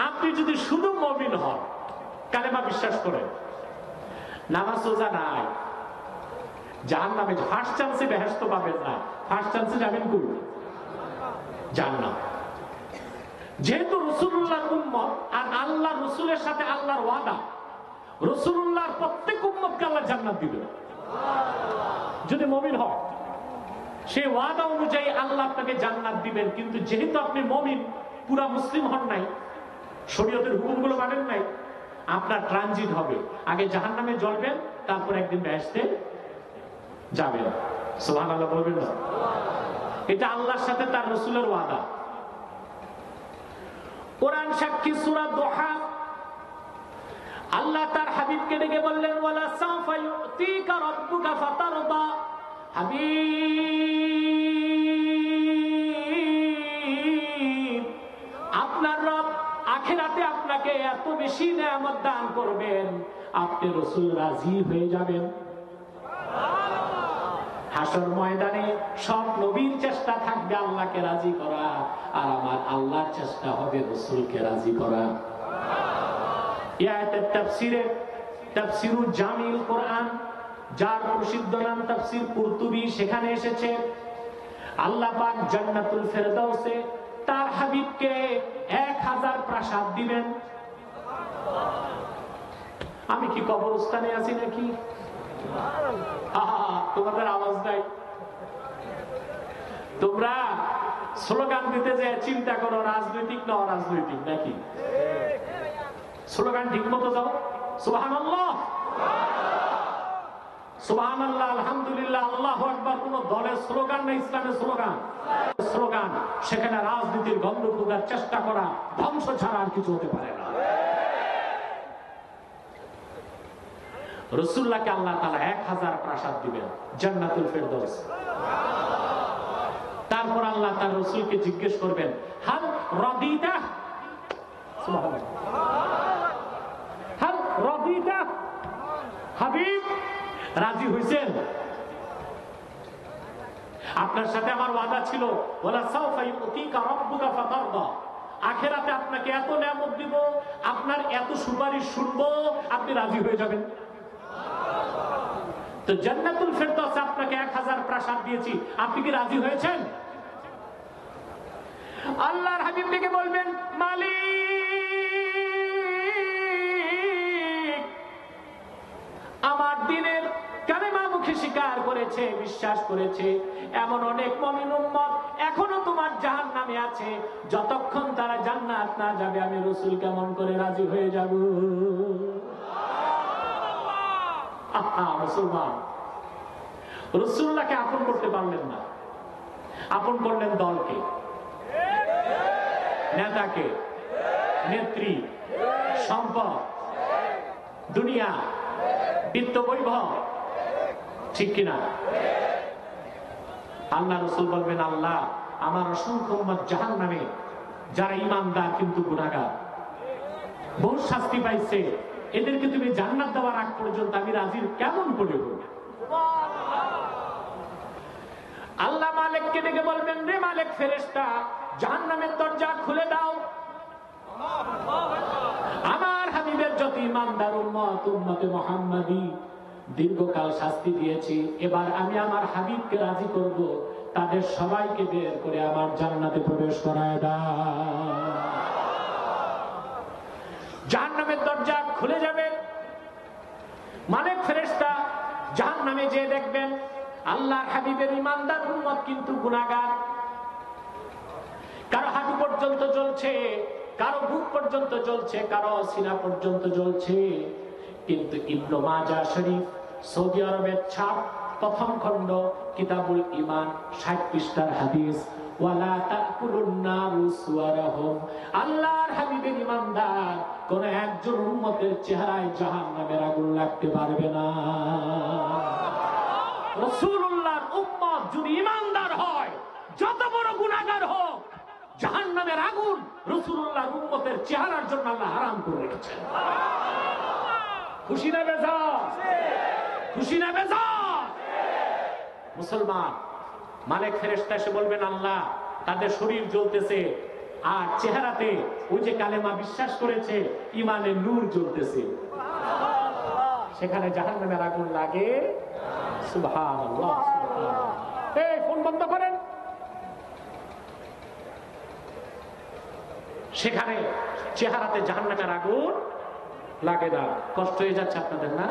Speaker 1: আপনি যদি শুধু মুমিন হন, কালেমা বিশ্বাস করেন, নামাজ রোজা নাই, জাহান্নামে ফার্স্ট চান্সে বেহেশত পাবেন না, ফার্স্ট চান্সে যাবেন কই? জান্নাত। যেহেতু রাসূলুল্লাহর উম্মত আর আল্লাহ রাসূলের সাথে আল্লাহর ওয়াদা, রাসূলুল্লাহর প্রত্যেক উম্মতকে আল্লাহ জান্নাত দিবেন যদি মুমিন হয়। সেই ওয়াদা অনুযায়ী আল্লাহ আপনাকে জান্নাত দিবেন। কিন্তু যেহেতু আপনি মুমিন, পুরা মুসলিম হন নাই, শরীয়তের হুকুমগুলো মানেন নাই, আপনার ট্রানজিট হবে। আগে জাহান্নামে জ্বলবেন, তারপর একদিন বেহেশতে যাবেন। সুবহানাল্লাহ বলবেন না? এটা আল্লাহর সাথে তার রাসূলের ওয়াদা। কোরআন সাক্ষী সূরা দুহা, আল্লাহ তার হাবিবকে ডেকে বললেন, ওয়ালা সাওফা ইউতিকা রাব্বুকা ফাতারদা। হাবিব, আপনার রব আখিরাতে আপনাকে এত বেশি নেয়ামত দান করবেন, আপনি রাসূল রাজি হয়ে যাবেন। হাসর ময়দানে সব নবীর চেষ্টা থাকবে আল্লাহকে রাজি করা, আর আমার আল্লাহর চেষ্টা হবে রাসূলকে রাজি করা। এই আয়াতের তাফসীরে তাফসীরুল জামিল কোরআন, যার প্রসিদ্ধ নাম তাফসীর কুরতুবী, সেখানে এসেছে আল্লাহ পাক জান্নাতুল ফেরদাউসে তার হাবিবকে 1000 প্রাসাদ দিবেন। আমি কি কবরস্থানে আছি নাকি? তোমাদের আওয়াজ নাই। তোমরা স্লোগান দিতে যে চিন্তা করো রাজনৈতিক না অরাজনৈতিক নাকি? স্লোগান ঠিক মতো দাও। সুবহানাল্লাহ, সুবহানাল্লাহ, আলহামদুলিল্লাহ, আল্লাহু আকবার কোন দলের স্লোগান না, ইসলামের স্লোগান। স্লোগান সেখানে রাজনীতির গন্ধ খোঁজার চেষ্টা করা, ধ্বংস ছাড়া আর কিছু হতে পারে না। রাসূলুল্লাহকে আল্লাহ তাআলা 1000 প্রাসাদ দিবেন জান্নাতুল ফেরদাউস। তারপর আল্লাহ তার রাসূলকে জিজ্ঞেস করবেন, হাল রাদিতা? সুবহানাল্লাহ, হাল রাদিতা? হাবিব, রাজি হইছেন? আপনার সাথে আমার ওয়াদা ছিল, ওয়ালা সাওফা ইউতিকা রাব্বুকা ফাতারদা। আখিরাতে আপনাকে এত নিয়ামত দিব, আপনার এত সুপারিশ শুনবো, আপনি রাজি হয়ে যাবেন। তো জান্নাতুল ফেরদাউসে আপনাকে 1000 প্রাসাদ দিয়েছি, আপনি কি রাজি হয়েছেন? আল্লাহর হাবিব ডেকে বলবেন, মালিক, আমার দ্বীনের কালেমা মুখে স্বীকার করেছে, বিশ্বাস করেছে এমন অনেক মুমিন উম্মত এখনো তোমার জাহান্নামে আছে। যতক্ষণ তারা জান্নাত না যাবে, আমি রাসূল কেমন করে রাজি হয়ে যাব? মুসলমান রাসূলুল্লাহকে আপন করতে পারলেন না, আপন করলেন দলকে, নেতাকে, নেত্রী, সম্পদ, দুনিয়া, বিত্ত বৈভব, ঠিক কিনা? আল্লাহ রাসূল বলবেন, আল্লাহ আমার অসংখ্য উম্মত জাহান্নামে, যারা ঈমানদার কিন্তু গুনাহগার, বহু শাস্তি পাইছে, এদেরকে তুমি জান্নাত দেওয়ার আগ পর্যন্ত আমি রাজি কেমন করে হই? আল্লাহ মালিককে ডেকে বলবেন, রে মালিক, ফেরেশতা জাহান্নামের দরজা খুলে দাও। আমার হাবিবের যত ঈমানদার উম্মত, উম্মতে মুহাম্মাদী দীর্ঘকাল শাস্তি দিয়েছি, এবার আমি আমার হাবিবকে রাজি করব, তাদের সবাইকে বের করে আমার জান্নাতে প্রবেশ করায় দাও। জাহান্নামের দরজা খুলে যাবে। মালিক ফেরেশতা জাহান্নামে যে দেখবেন আল্লাহর হাবিবের ঈমানদার উম্মত কিন্তু গুনাহগার, কারো হাঁটু পর্যন্ত জ্বলছে, কারো বুক পর্যন্ত জ্বলছে, কারো সিনা পর্যন্ত জ্বলছে। কিন্তু ইবনে মাজাহ শরীফ, সৌদি আরবের ছাপ, প্রথম খণ্ড, কিতাবুল ঈমান, 60 পৃষ্ঠার হাদিস, ওয়ালা তাকুলুন নারু সুওয়ারাহুম, আল্লাহর হাবিবের ঈমানদার কোন একজন উম্মতের চেহারায় জাহান্নামের আগুন লাগতে পারবে না। রাসূলুল্লাহর উম্মত যদি ঈমানদার হয়, যত বড় গুনাহগার হোক, জাহান্নামের আগুন রাসূলুল্লাহর উম্মতের চেহারার জন্য আল্লাহ হারাম করে রেখেছেন। খুশি না বেজার? খুশি না বেজার? মুসলমান মালিক ফেরেশতা এসে বলবেন, আল্লাহ তাদের শরীর জ্বলতেছে আর চেহারাতে ওই যে কালেমা বিশ্বাস করেছে ইমানের নূর জ্বলতেছে। সেখানে জাহান্নামের আগুন লাগে। সুবহানাল্লাহ, সুবহানাল্লাহ। এই ফোন বন্ধ করেন। সেখানে চেহারাতে জাহান্নামের আগুন লাগে না। কষ্ট হয়ে যাচ্ছে আপনাদের না?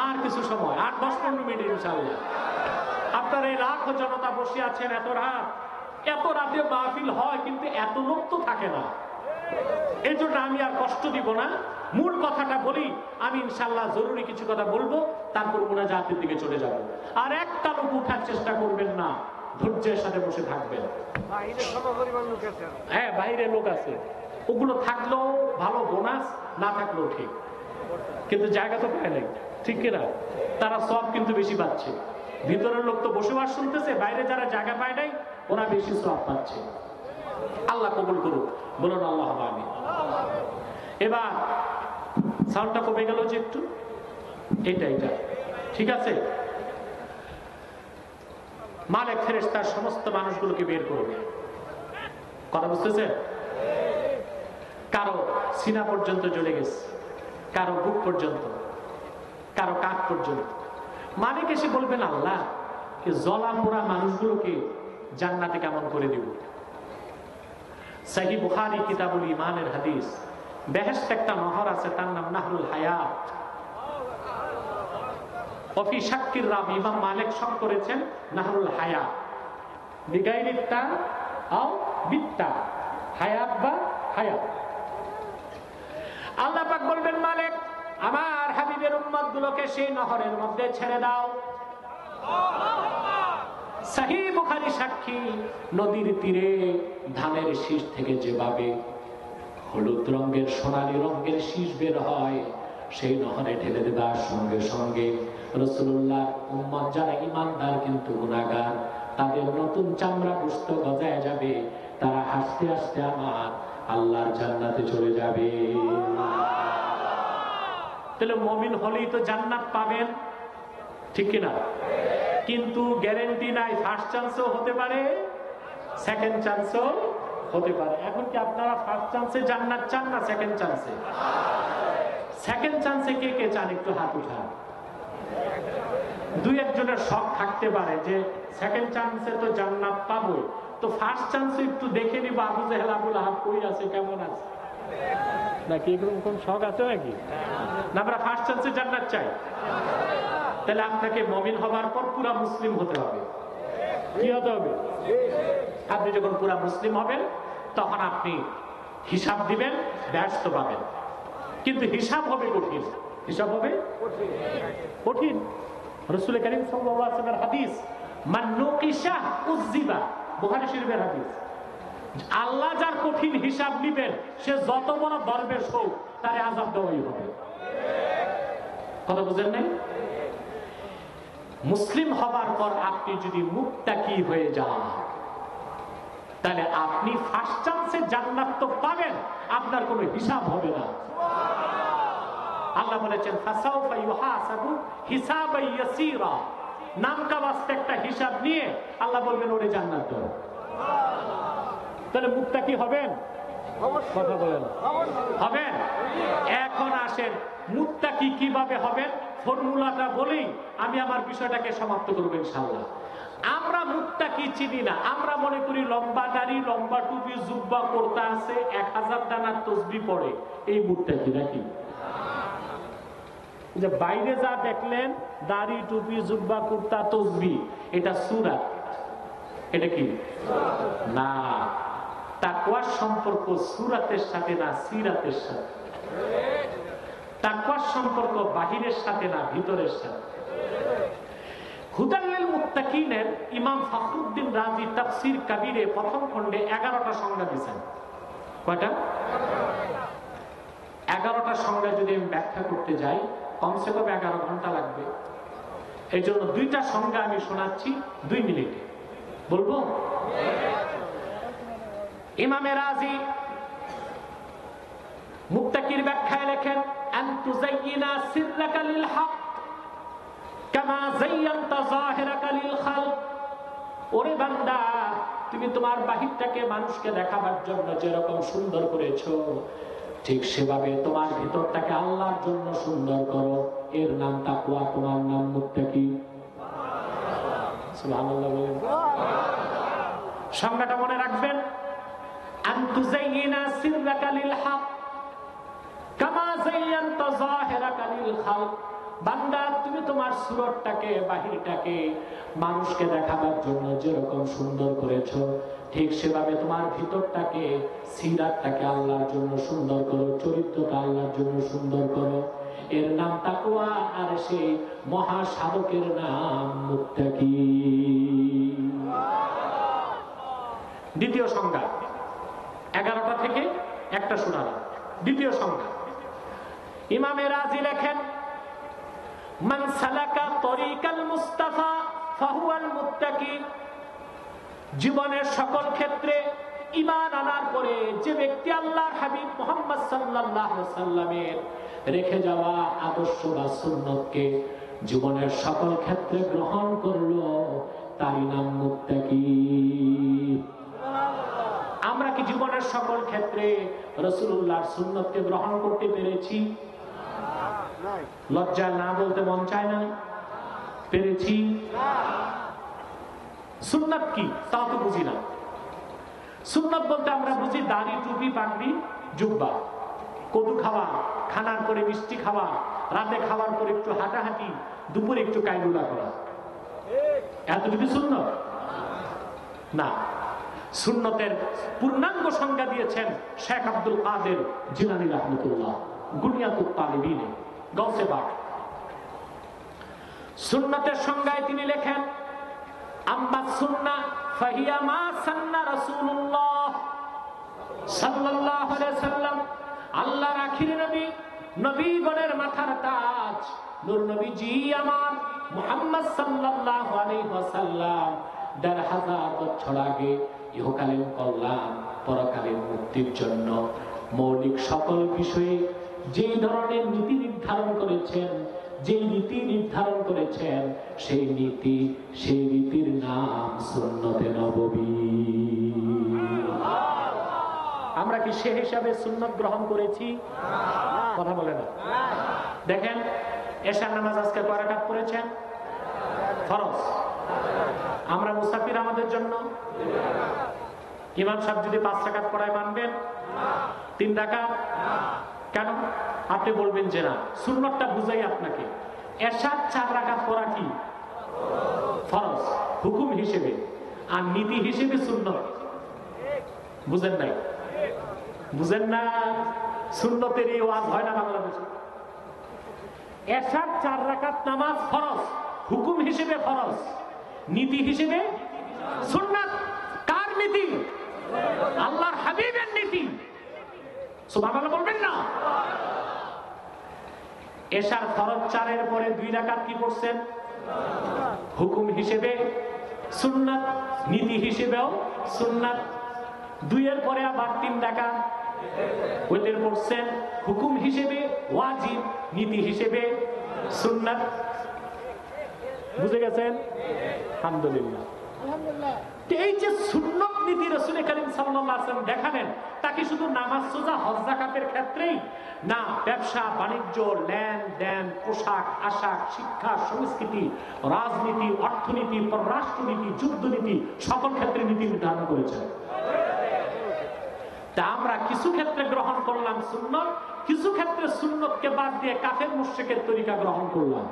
Speaker 1: আর কিছু সময়, 8-10-15 মিনিট ইনশাআল্লাহ। আপনার এই লাখো জনতা বসে আছেন এত রাত, এত রাতে মাহফিল হয় কিন্তু এত লোক তো থাকে না। এই জন্য আমি আর কষ্ট দিব না, মূল কথাটা বলি। আমি ইনশাআল্লাহ জরুরি কিছু কথা বলবো, তারপর মুনাজাতের দিকে চলে যাব। আর একটা লোক উঠার চেষ্টা করবেন না, ধৈর্যের সাথে বসে থাকবেন। হ্যাঁ, বাইরে লোক আছে, ওগুলো থাকলেও ভালো বোনাস, না থাকলেও ঠিক, কিন্তু জায়গা তো পায় নাই, ঠিক কিনা? তারা সব কিন্তু বেশি পাচ্ছে। ভিতরের লোক তো বসবাস শুনতেছে, বাইরে যারা জায়গা পায় নাই ওরা বেশি সব পাচ্ছে। আল্লাহ কবুল করুক, বলুন আল্লাহ আমিন। এবার সাউন্ডটা কমে গেল যে একটু, এটা ঠিক আছে। মালিক ফেরেশতা সমস্ত মানুষগুলোকে বের করবে। কথা বুঝতেছেন? কারো সিনা পর্যন্ত জ্বলে গেছে, কারো বুক পর্যন্ত, কারো কাঠ পর্যন্ত। মালিক এসে বলবেন, আল্লাহ জ্বলা পোড়া মানুষগুলোকে জান্নাতে কেমন করে দিব? সহিহ বুখারী কিতাবুল ঈমানের হাদিস। বেহেশতে একটা নহর আছে, তার নাম নাহরুল হায়াত। অফি শাক্কির রাবি ইমাম মালিক সব করেছেন নাহরুল হায়াত, বিগাইরিতা আও বিত্তা, হায়াত বা হায়াত। আল্লাহ পাক বলবেন, মালিক আমার হাবিবের উম্মতগুলোকে সেই নহরের মধ্যে ছেড়ে দাও। সহিহ বুখারী সাক্ষী, নদীর তীরে ধানের শীষ থেকে যেভাবে হলুদ রঙের সোনালী রঙের শীষ বের হয়, সেই নহরে ঢেলে দেবার সঙ্গে সঙ্গে রাসূলুল্লাহ উম্মত যারা ঈমানদার কিন্তু গুনাহগার, তাদের নতুন চামড়া গোশত গজায় যাবে, তারা হাসতে হাসতে আমার আল্লাহর জান্নাতে চলে যাবে। তাহলে মুমিন হলেই তো জান্নাত পাবেন, ঠিক কিনা? কিন্তু গ্যারান্টি নাই, ফার্স্ট চান্সও হতে পারে, সেকেন্ড চান্সও হতে পারে। এখন কি আপনারা ফার্স্ট চান্সে জান্নাত চান না সেকেন্ড চান্সে? সেকেন্ড চান্সে কে কে চান একটু হাত উঠান। দুই একজনের শখ থাকতে পারে যে সেকেন্ড চান্সে তো জান্নাত পাবো, তো ফার্স্ট চান্সে একটু দেখে নিব আবু জেহেল আবু লাহাব কই আছে, কেমন আছে, নাকি এরকম কোন শখ আছে নাকি? না, আমরা ফার্স্ট চান্সে জান্নাত চাই। তাহলে আপনাকে মুমিন হবার পর পুরা মুসলিম হতে হবে। কি হতে হবে? আপনি যখন পুরা মুসলিম হবেন তখন আপনি হিসাব দিবেন, ব্যস্ত পাবেন, কিন্তু হিসাব হবে কঠিন। হিসাব হবে কঠিন। রাসূল কারীম সাল্লাল্লাহু আলাইহি ওয়াসাল্লামের হাদিস, মান নুকিশা উযিবা, বুখারী শরীফের হাদিস। আল্লাহ যার কঠিন হিসাব নিবেন, সে যত বড় দরবেশ হোক তারে আযাব দেওয়াই হবে। কথা বুঝেন নাই? মুসলিম হবার পর আপনি যদি মুত্তাকি হয়ে যান, তাহলে আপনি ফার্স্ট চান্সে জান্নাত তো পাবেন, আপনার কোনো হিসাব হবে না। আল্লাহ বলেছেন, ফাসাউফা ইউহাসাবু হিসাবান ইয়াসীরা, নামকা বাস্তে একটা হিসাব নিয়ে আল্লাহ বলবেন ওরে জান্নাত দাও। তাহলে মুত্তাকি হবেন? কথা বলেন, হবেন? এখন আসেন, মুত্তাকি কিভাবে হবেন ফর্মুলাটা বলেই আমি আমার বিষয়টাকে সমাপ্ত করব ইনশাআল্লাহ। আমরা মুত্তাকি চিনি না, আমরা মনে করি লম্বা দাড়ি, লম্বা টুপি, জুব্বা কুর্তা আছে, 1000 দানার তসবিহ পড়ে, এই মুত্তাকি নাকি? যে বাইরে যা দেখলেন দাড়ি, টুপি, জুব্বা, কুর্তা, তসবিহ, এটা সূরাত, এটা কি না? তাকওয়ার সম্পর্ক সূরাতের সাথে না, সিরাতের সাথে। তাকওয়ার সম্পর্ক বাহিরের সাথে না, ভিতরের সাথে। হুদাল লিল মুত্তাকিনের ইমাম ফখরুদ্দিন রাজি তাফসীর কাবীরে প্রথম খণ্ডে 11টা সংজ্ঞা দিয়েছেন। কয়টা? 11টা সংজ্ঞা যদি আমি ব্যাখ্যা করতে যাই কমসে কম 11 ঘন্টা লাগবে। এই জন্য 2টা সংজ্ঞা আমি শোনাচ্ছি 2 মিনিটে। বলবো? ইমামে রাজি মুত্তাকির ব্যাখ্যায় লেখেন, আনতুযায়্যিনা সিররাকা লিল হক কামা যায়্যানতা যাহিরাকা লিল খালক। ওরে বান্দা, তুমি তোমার বাহিরটাকে মানুষকে দেখাবার জন্য যেরকম সুন্দর করেছো, ঠিক সেভাবে তোমার ভিতরটাকে আল্লাহর জন্য সুন্দর করো। এর নাম তাকওয়া, তোমার নাম মুত্তাকি। সুবহানাল্লাহ বলেন। সংজ্ঞাটা মনে রাখবেন, আনতুযায়্যিনা সিররাকা লিল হক কামা যায়্যানতা যাহিরাকা লিল খালক। বান্দা, তুমি তোমার সুরতটাকে, বাহিরটাকে মানুষকে দেখাবার জন্য যেরকম সুন্দর করেছো, ঠিক সেভাবে তোমার ভিতরটাকে, সিরাতটাকে আল্লাহর জন্য সুন্দর করো, চরিত্রটা আল্লাহর জন্য সুন্দর করো। এর নাম তাকওয়া, আর সেই মহা সাধকের নাম মুত্তাকি। দ্বিতীয় সংজ্ঞা, 11টা থেকে একটা শোনালাম। দ্বিতীয় সংজ্ঞা, ইমামে রাজি লেখেন, মান সালাকা তরিকাল মুস্তাফা ফাহুয়াল মুত্তাকি। জীবনের সকল ক্ষেত্রে ঈমান আনার পরে যে ব্যক্তি আল্লাহর হাবিব মুহাম্মদ সাল্লাল্লাহু আলাইহি সাল্লামের রেখে যাওয়া আদর্শ বা সুন্নতকে জীবনের সকল ক্ষেত্রে গ্রহণ করলো, তারই নাম মুত্তাকি। আমরা কি জীবনের সকল ক্ষেত্রে রাসূলুল্লাহর সুন্নতকে গ্রহণ করতে পেরেছি? লজ্জা না বলতে মন চায় না, পেরেছি? সুন্নাত কি তাও তো বুঝি না। সুন্নাত বলতে আমরা বুঝি দাড়ি, টুপি, পাগড়ি, জুব্বা, কদু খাওয়া, খানার পরে মিষ্টি খাওয়া, রাতে খাওয়ার পরে একটু হাঁটাহাঁটি, দুপুরে একটু কাইলুলা করা, এতটুকু সুন্নত না। সুন্নতের পূর্ণাঙ্গ সংজ্ঞা দিয়েছেন শেখ আব্দুল কাদের জিলানী রাহমাতুল্লাহ গুনিয়াতুত তালিবিনে গাউসে পাক। সুন্নতের সংজ্ঞায় তিনি লেখেন, আম্মা সুন্নাহ ফাহিয়া মা সান্না রাসূলুল্লাহ সাল্লাল্লাহু আলাইহি সাল্লাম। আল্লাহর আখির নবী, নবীগণের মাথার তাজ, নূর নবীজি আমার মুহাম্মদ সাল্লাল্লাহু আলাইহি ওয়াসাল্লাম ১৫০০ বছর আগে ইহকালীন কল্যাণ, পরকালীন মুক্তির জন্য মৌলিক সকল বিষয়ে যেই ধরনের নীতি নির্ধারণ করেছেন, যেই নীতি নির্ধারণ করেছেন, সেই নীতি, সেই নীতির নাম সুন্নতে নববী। আমরা কি সে হিসাবে সুন্নত গ্রহণ করেছি? কথা বলে না। দেখেন, এশার নামাজ আজকে কয় রাকাত পড়েছেন? ফরজ। আমরা মুসাফির, আমাদের জন্য ইমাম সাহেব যদি 5 রাকাত পড়ায় মানবেন? 3 রাকাত। কেন? আপনি বলবেন যে না, সুন্নতটা বুঝাই আপনাকে। এশার 4 রাকাত পড়া কি ফরজ হুকুম হিসেবে, আর নীতি হিসেবে সুন্নত। বুঝেন নাই? বুঝেন না? সুন্নতের এই ওয়াজ হয় না বাংলাদেশে। এশার 4 রাকাত নামাজ ফরজ, হুকুম হিসেবে ফরজ, নীতি হিসেবে সুন্নাত। কার নীতি? আল্লাহর হাবিবের নীতি। সুবহানাল্লাহ বলবেন না? এশার ফরজ 4-এর পরে 2 রাকাত কি পড়ছেন? হুকুম হিসেবে সুন্নাত, নীতি হিসেবেও সুন্নাত। 2-এর পরে আবার 3 রাকাত ওইটার পড়ছেন, হুকুম হিসেবে ওয়াজিব, নীতি হিসেবে সুন্নাত। বুঝে গেছেন? আলহামদুলিল্লাহ। এই যে সুন্নত নীতি রাসূল করিম সাল্লাল্লাহু আলাইহি ওয়াসাল্লাম দেখালেন, তাকে শুধু নামাজ, রোজা, হজ, যাকাতের ক্ষেত্রেই না, ব্যবসা বাণিজ্য, লেনদেন, পোশাক আশাক, শিক্ষা, সংস্কৃতি, রাজনীতি, অর্থনীতি, পররাষ্ট্রনীতি, যুদ্ধনীতি, সকল ক্ষেত্রে নীতি নির্ধারণ করেছেন। তা আমরা কিছু ক্ষেত্রে গ্রহণ করলাম সুন্নত, কিছু ক্ষেত্রে সুন্নতকে বাদ দিয়ে কাফের মুশরিকের তরিকা গ্রহণ করলাম।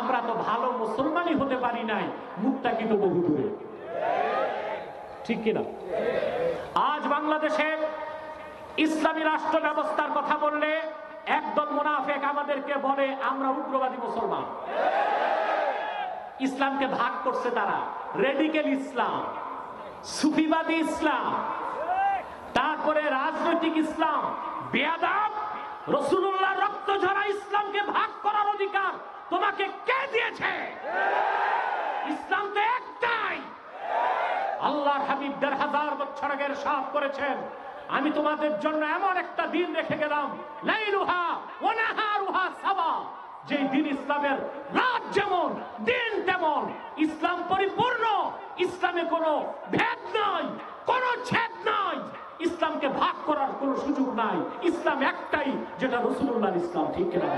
Speaker 1: আমরা তো ভালো মুসলমানই হতে পারি নাই, মুত্তাকি তো বহু দূরে। ঠিক কিনা? আজ বাংলাদেশে ইসলামী রাষ্ট্র ব্যবস্থার কথা বললে একদল মুনাফিক আমাদেরকে বলে আমরা উগ্রবাদী মুসলমান। ইসলামকে ভাগ করছে তারা, রেডিক্যাল ইসলাম, সুফিবাদী ইসলাম, তারপরে রাজনৈতিক ইসলাম, বেয়াদব। রাসূলুল্লাহ রক্ত ঝরা ইসলামকে ভাগ করার অধিকার তোমাকে কে দিয়েছে? ইসলাম তো একটাই। আল্লাহর হাবিব ১৫০০ বছর আগে ইরশাদ করেছেন, আমি তোমাদের জন্য এমন একটা দিন রেখে গেলাম, লাইলুহা ওয়া নাহারুহা সাওয়া, যে দিন ইসলামের রাত যেমন দিন তেমন। ইসলাম পরিপূর্ণ, ইসলামে কোনো ভেদ নাই, কোনো ছেদ নাই, ইসলামকে ভাগ করার কোনো সুযোগ নাই। ইসলাম একটাই, যেটা রাসূলুল্লাহর ইসলাম। ঠিক কিনা?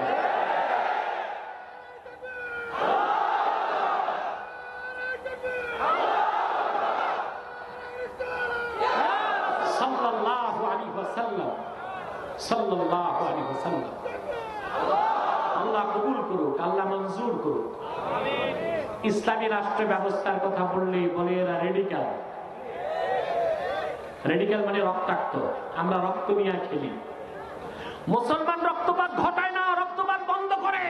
Speaker 1: সাল্লাল্লাহু আলাইহি ওয়াসাল্লাম, সাল্লাল্লাহু আলাইহি ওয়াসাল্লাম। আল্লাহ কবুল করুক, আল্লাহ মঞ্জুর করুক। ইসলামী রাষ্ট্র ব্যবস্থার কথা বললেই বলে এরা রেডিক্যাল। রেডিক্যাল মানে রক্তাক্ত, আমরা রক্ত নিয়ে খেলি। মুসলমান রক্তপাত ঘটায় না, রক্তপাত বন্ধ করে।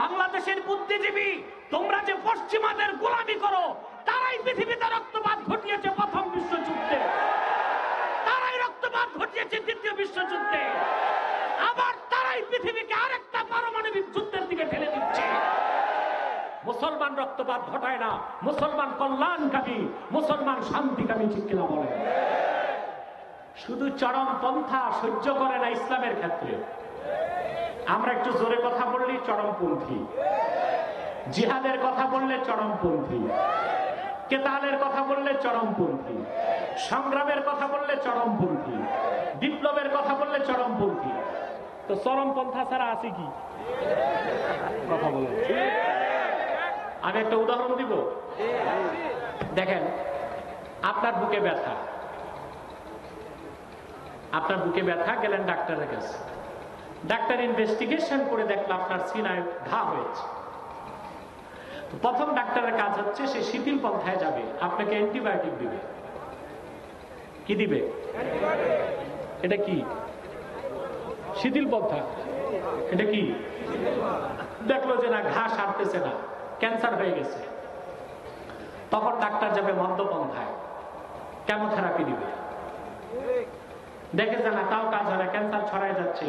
Speaker 1: বাংলাদেশের বুদ্ধিজীবী, তোমরা যে পশ্চিমাদের গোলামি করো, তারাই পৃথিবীতে রক্তপাত ঘটিয়েছে প্রথম বিশ্বযুদ্ধে, তারাই রক্তপাত ঘটিয়েছে দ্বিতীয় বিশ্বযুদ্ধে, আবার তারাই পৃথিবীকে আরেকটা পারমাণবিক যুদ্ধের দিকে ঠেলে দিচ্ছে। মুসলমান রক্তপাত ঘটায় না, মুসলমান কল্যাণকামী, মুসলমান শান্তিকামী। ঠিক কিনা বলে? শুধু চরম পন্থা সহ্য করে না ইসলামের ক্ষেত্রে। আমরা একটু জোরে কথা বললেই চরমপন্থী, জিহাদের কথা বললে চরমপন্থী, কেতালের কথা বললে চরমপন্থী, সংগ্রামের কথা বললে চরমপন্থী, বিপ্লবের কথা বললে চরমপন্থী। তো চরমপন্থা ছাড়া আছে কি? কথা বলে। আমি একটা উদাহরণ দিব। দেখেন, আপনার বুকে ব্যথা, আপনার বুকে ব্যথা, গেলেন ডাক্তারের কাছে। ডাক্তার ইনভেস্টিগেশন করে দেখলো আপনার সিনায় ঘা হয়েছে। প্রথম ডাক্তারের কাজ হচ্ছে সে শিথিল পন্থায় যাবে, আপনাকে অ্যান্টিবায়োটিক দিবে। কি দিবে? এটা কি? শিথিল পন্থা। এটা কি? দেখলো যে না, ঘা সারতেছে না, ক্যান্সার হয়ে গেছে। তখন ডাক্তার যাবে মদ্যপন্থায়, কেমোথেরাপি দিবে। দেখে না তাও কাজ হয় না, ক্যান্সার ছড়ায় যাচ্ছে,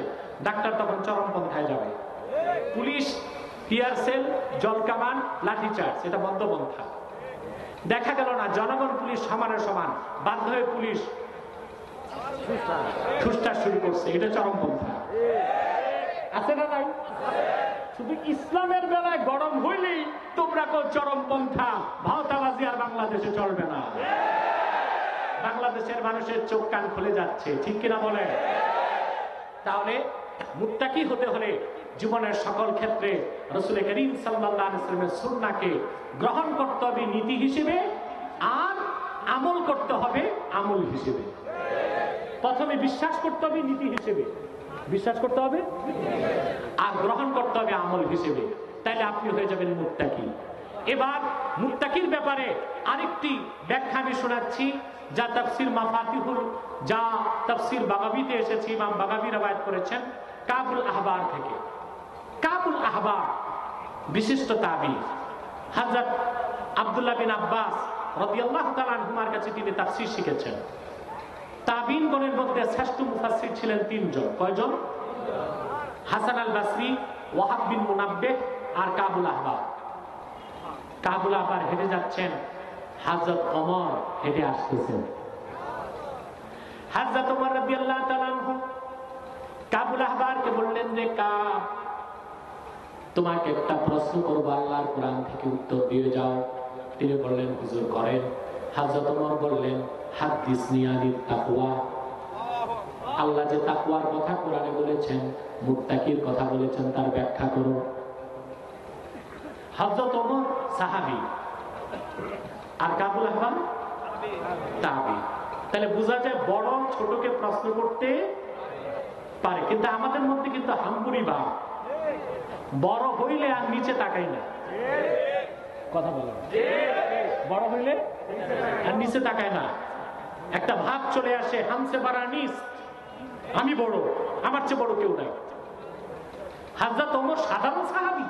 Speaker 1: ডাক্তার তখন চরমপন্থায় যাবে। পুলিশ টিয়ার সেল, জলকামান, লাঠিচার্জ, এটা মদ্যপন্থা। দেখা গেল না জনগণ পুলিশ সমানের সমান, বাধ্য হয়ে পুলিশ ঠুসঠাস শুরু করছে, এটা চরমপন্থা। আছে না নাই? শুধু ইসলামের বেলায় গরম হইলেই তোমরা কো চরমপন্থা, ভাওতাবাজি আর বাংলাদেশে চলবে না। বাংলাদেশের মানুষের চোখ কান খুলে যাচ্ছে। ঠিক কিনা বলে? তাহলে মুত্তাকি হতে হলে জীবনের সকল ক্ষেত্রে রাসূল করিম সাল্লাল্লাহু আলাইহি ওয়াসাল্লামের সুন্নাহকে গ্রহণ করতে হবে নীতি হিসেবে, আর আমল করতে হবে আমল হিসেবে। প্রথমে বিশ্বাস করতে হবে নীতি হিসেবে, বিশ্বাস করতে হবে, আর গ্রহণ করতে হবে আমল হিসেবে। তাইলে আপনি হয়ে যাবেন মুত্তাকি। এবার মুত্তাকির ব্যাপারে আরেকটি ব্যাখ্যা আমি শোনাচ্ছি, যা তাফসীর মাফাতিহুল, যা তাফসীর বাগাবীতে এসেছে। ইমাম বাগাবী রওয়ায়াত করেছেন কাবুল আহবার থেকে। কাবুল আহবার বিশিষ্ট তাবী, হযরত আব্দুল্লাহ বিন আব্বাস রাদিয়াল্লাহু তাআলা আনহুমার কাছে তিনি তাফসীর শিখেছেন। তাবিনগণের মধ্যে শ্রেষ্ঠ মুফাসসির ছিলেন তিনজন। কয়জন? হাসান আল বাসরি, ওয়াহাব বিন মুনাব্বিহ আর কাবুল আহবার। কাবুল আহবার হেঁটে যাচ্ছেন, হযরত ওমর হেঁটে আসতেছেন। হযরত ওমর রাদিয়াল্লাহু তাআলা আনহু কাবুল আহবারকে বললেন যে, কাব, তোমাকে একটা প্রশ্ন করবো, আল্লাহর কোরআন থেকে উত্তর দিয়ে যাও। তিনি বললেন, হুজুর করেন। হযরত ওমর বললেন, হাদিসনি আনিত তাকওয়া, আল্লাহ যে তাকওয়ার কথা কোরআনে বলেছেন, মুত্তাকির কথা বলেছেন, তার ব্যাখ্যা করো। হযরত ওমর সাহাবী আর কাবুল আহবার তাবী। তাহলে বোঝা যায় বড় ছোটকে প্রশ্ন করতে পারে, কিন্তু আমাদের মধ্যে কিন্তু হাম্বুরি ভাব, বড় হইলে আর নিচে তাকাই না। কথা বলেন, বড় হইলে আর নিচে তাকায় না। একটা ভাব চলে আসে, হামসে বাড়া নিস, আমি বড়, আমার চেয়ে বড় কেউ নাই। হযরত ওমর সাধারণ সাহাবী।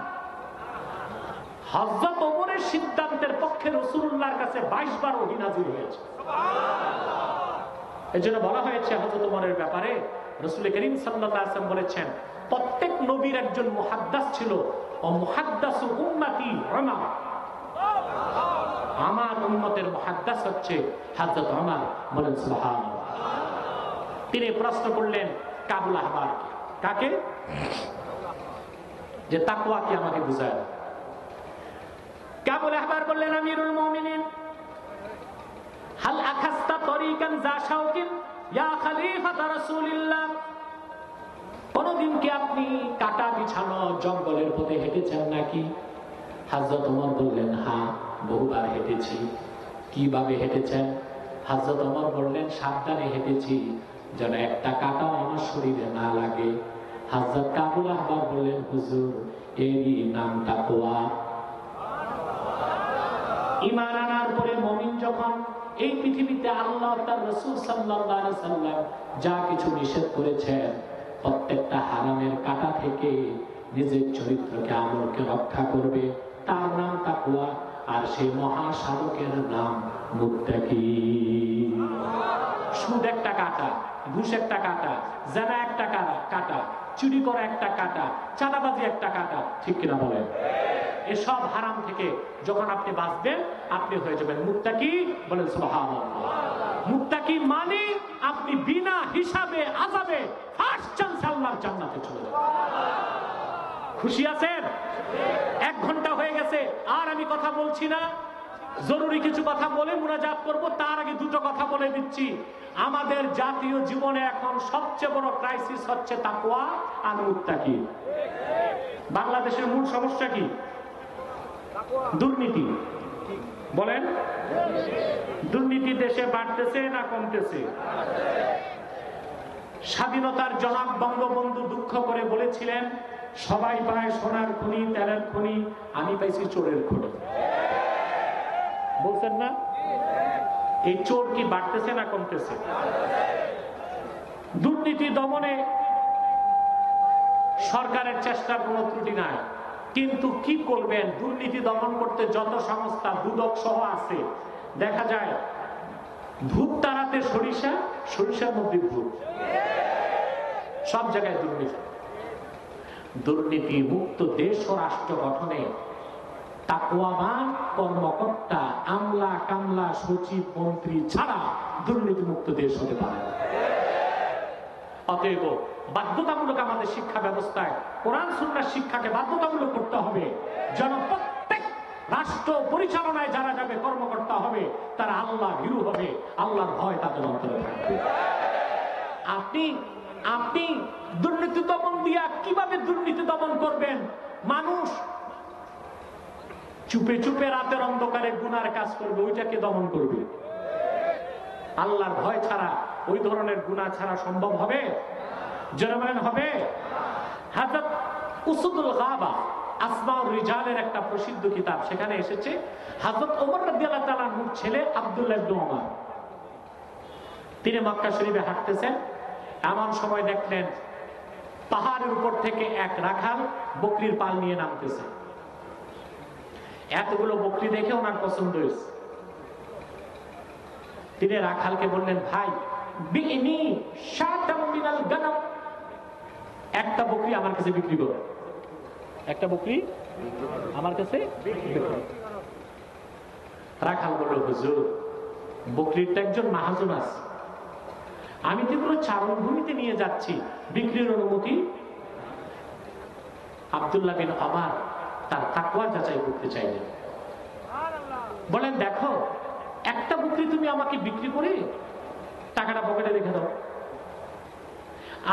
Speaker 1: হযরত ওমরের সিদ্ধান্তের পক্ষে রাসূলুল্লাহর কাছে 22 বার ওহী নাযিল হয়েছে। এজন্য বলা হয়েছে হযরত ওমরের ব্যাপারে, রাসূল করিম সাল্লাল্লাহু আলাইহি ওয়াসাল্লাম বলেছেন, প্রত্যেক নবীর একজন মুহাদ্দিস ছিল, ও মুহাদ্দিসু উম্মতি উমর। আমার উম্মতের মুহাদ্দিস হচ্ছে হযরত ওমর। বলেন সুবহানাল্লাহ। তিনি প্রশ্ন করলেন কাবুল আহবারকে, কাকে? যে তাকওয়া কি আমাকে বুঝায়। কাবুল আহবার বললেন, আমিরুল মুমিনিন, হাল আখাস্তা তরিকান যা শাওকিন ইয়া খলিফাত রাসূলিল্লাহ, কোনদিন কি আপনি কাটা বিছানো জঙ্গলের পথে হেঁটেছেন নাকি? হযরত ওমর বললেন, হ্যাঁ, বহুবার হেঁটেছি। কিভাবে হেঁটেছেন? হযরত ওমর বললেন, সাবধানে হেঁটেছি, যেন একটা কাটাও আমার শরীরে না লাগে। হযরত কাবুল আহবার বললেন, হুজুর, এরই নাম তাকওয়া। ঈমান আনার পরে মুমিন যখন এই পৃথিবীতে আল্লাহ তার রাসূল সাল্লাল্লাহু আলাইহি সাল্লাম যা কিছু নিষেধ করেছেন, প্রত্যেকটা হারামের কাঁটা থেকে নিজের চরিত্রকে, আমলকে রক্ষা করবে, তার নাম তাকওয়া। আর সেই মহাসাধকের নাম মুত্তাকি। সুদ একটা কাঁটা, ঘুষ একটা কাঁটা, জানা একটা কাঁটা, চুরি করা একটা কাঁটা, চাঁদাবাজি একটা কাঁটা, ঠিক কিনা বলেন? এসব হারাম থেকে যখন আপনি বাঁচবেন, আপনি হয়ে যাবেন মুত্তাকি। বলেন সুবহানাল্লাহ। মুত্তাকি মানে আপনি বিনা হিসাবে আযাবে ফার্স্ট চান্স আল্লাহর জান্নাতে চলে যাবেন। খুশি আছেন? 1 ঘন্টা হয়ে গেছে, আর আমি কথা বলছি না। জরুরি কিছু কথা বলে মুনাজাত করব। তার আগে দুটো কথা বলে দিচ্ছি। আমাদের জাতীয় জীবনে এখন সবচেয়ে বড় ক্রাইসিস হচ্ছে তাকওয়া আর মুত্তাকি। বাংলাদেশের মূল সমস্যা কি? দুর্নীতি। বলেন, দুর্নীতি দেশে বাড়তেছে না কমতেছে? স্বাধীনতার জনক বঙ্গবন্ধু দুঃখ করে বলেছিলেন, সবাই পায় সোনার খনি, তেলের খনি, আমি পাইছি চোরের খনি। বলছেন না? এই চোর কি বাড়তেছে না কমতেছে? দুর্নীতি দমনে সরকারের চেষ্টার কোনো ত্রুটি নাই, কিন্তু কি করবেন? দুর্নীতি দমন করতে যত সংস্থা, দুদক সহ আছে, দেখা যায় ভূত তাড়াতে সরিষা, সরিষার মধ্যে ভূত, সব জায়গায় দুর্নীতি। দুর্নীতি মুক্ত দেশ ও রাষ্ট্র গঠনে তাকওয়াবান কর্মকর্তা, আমলা কামলা, সচিব, মন্ত্রী ছাড়া দুর্নীতি মুক্ত দেশ হতে পারে না। অতএব বাধ্যতামূলক আমাদের শিক্ষা ব্যবস্থায় কোরআন সুন্নাহ শিক্ষাকে বাধ্যতামূলক করতে হবে, যেন প্রত্যেক রাষ্ট্র পরিচালনায় যারা যাবে, কর্মকর্তা হবে, তারা আল্লাহ ভীরু হবে, আল্লাহর ভয় তাদের অন্তরে থাকবে। আপনি দুর্নীতি দমন দিয়া কিভাবে দুর্নীতি দমন করবেন? মানুষ চুপে চুপে রাতের অন্ধকারে গুনার কাজ করবে, ওইটাকে দমন করবে। আল্লাহর ভয় ছাড়া ওই ধরনের গুনাহ ছাড়া সম্ভব হবে? জনগণ হবে? হযরত উসুদুল গাবা, আসমাউর রিজালের একটা প্রসিদ্ধ কিতাব, সেখানে এসেছে হযরত ওমর রাদিয়াল্লাহু তাআলা আনহুর ছেলে আব্দুল্লাহ ইবনে ওমর, তিনি মক্কা শরীফে হাঁটতেছেন, এমন সময় দেখলেন পাহাড়ের উপর থেকে এক রাখাল বকরির পাল নিয়ে নামতেছে। এতগুলো বকরি দেখে ওনার পছন্দ হয়েছে। তিনি রাখালকে বললেন, ভাই, বিইনি শাতাম মিনাল গানাম, একটা বকরি আমার কাছে বিক্রি করো, একটা বকরি আমার কাছে বিক্রি করো। রাখাল বলল, হুজুর, বকরিটা একজন মাহাজন আছে, আমি তো কোনো চারণভূমিতে নিয়ে যাচ্ছি, বিক্রির অনুমতি? আব্দুল্লাহ বিন ওমর তার তাকওয়া যাচাই করতে চাইলেন, বলেন, দেখো, একটা বকরি তুমি আমাকে বিক্রি করে টাকাটা পকেটে রেখে দাও,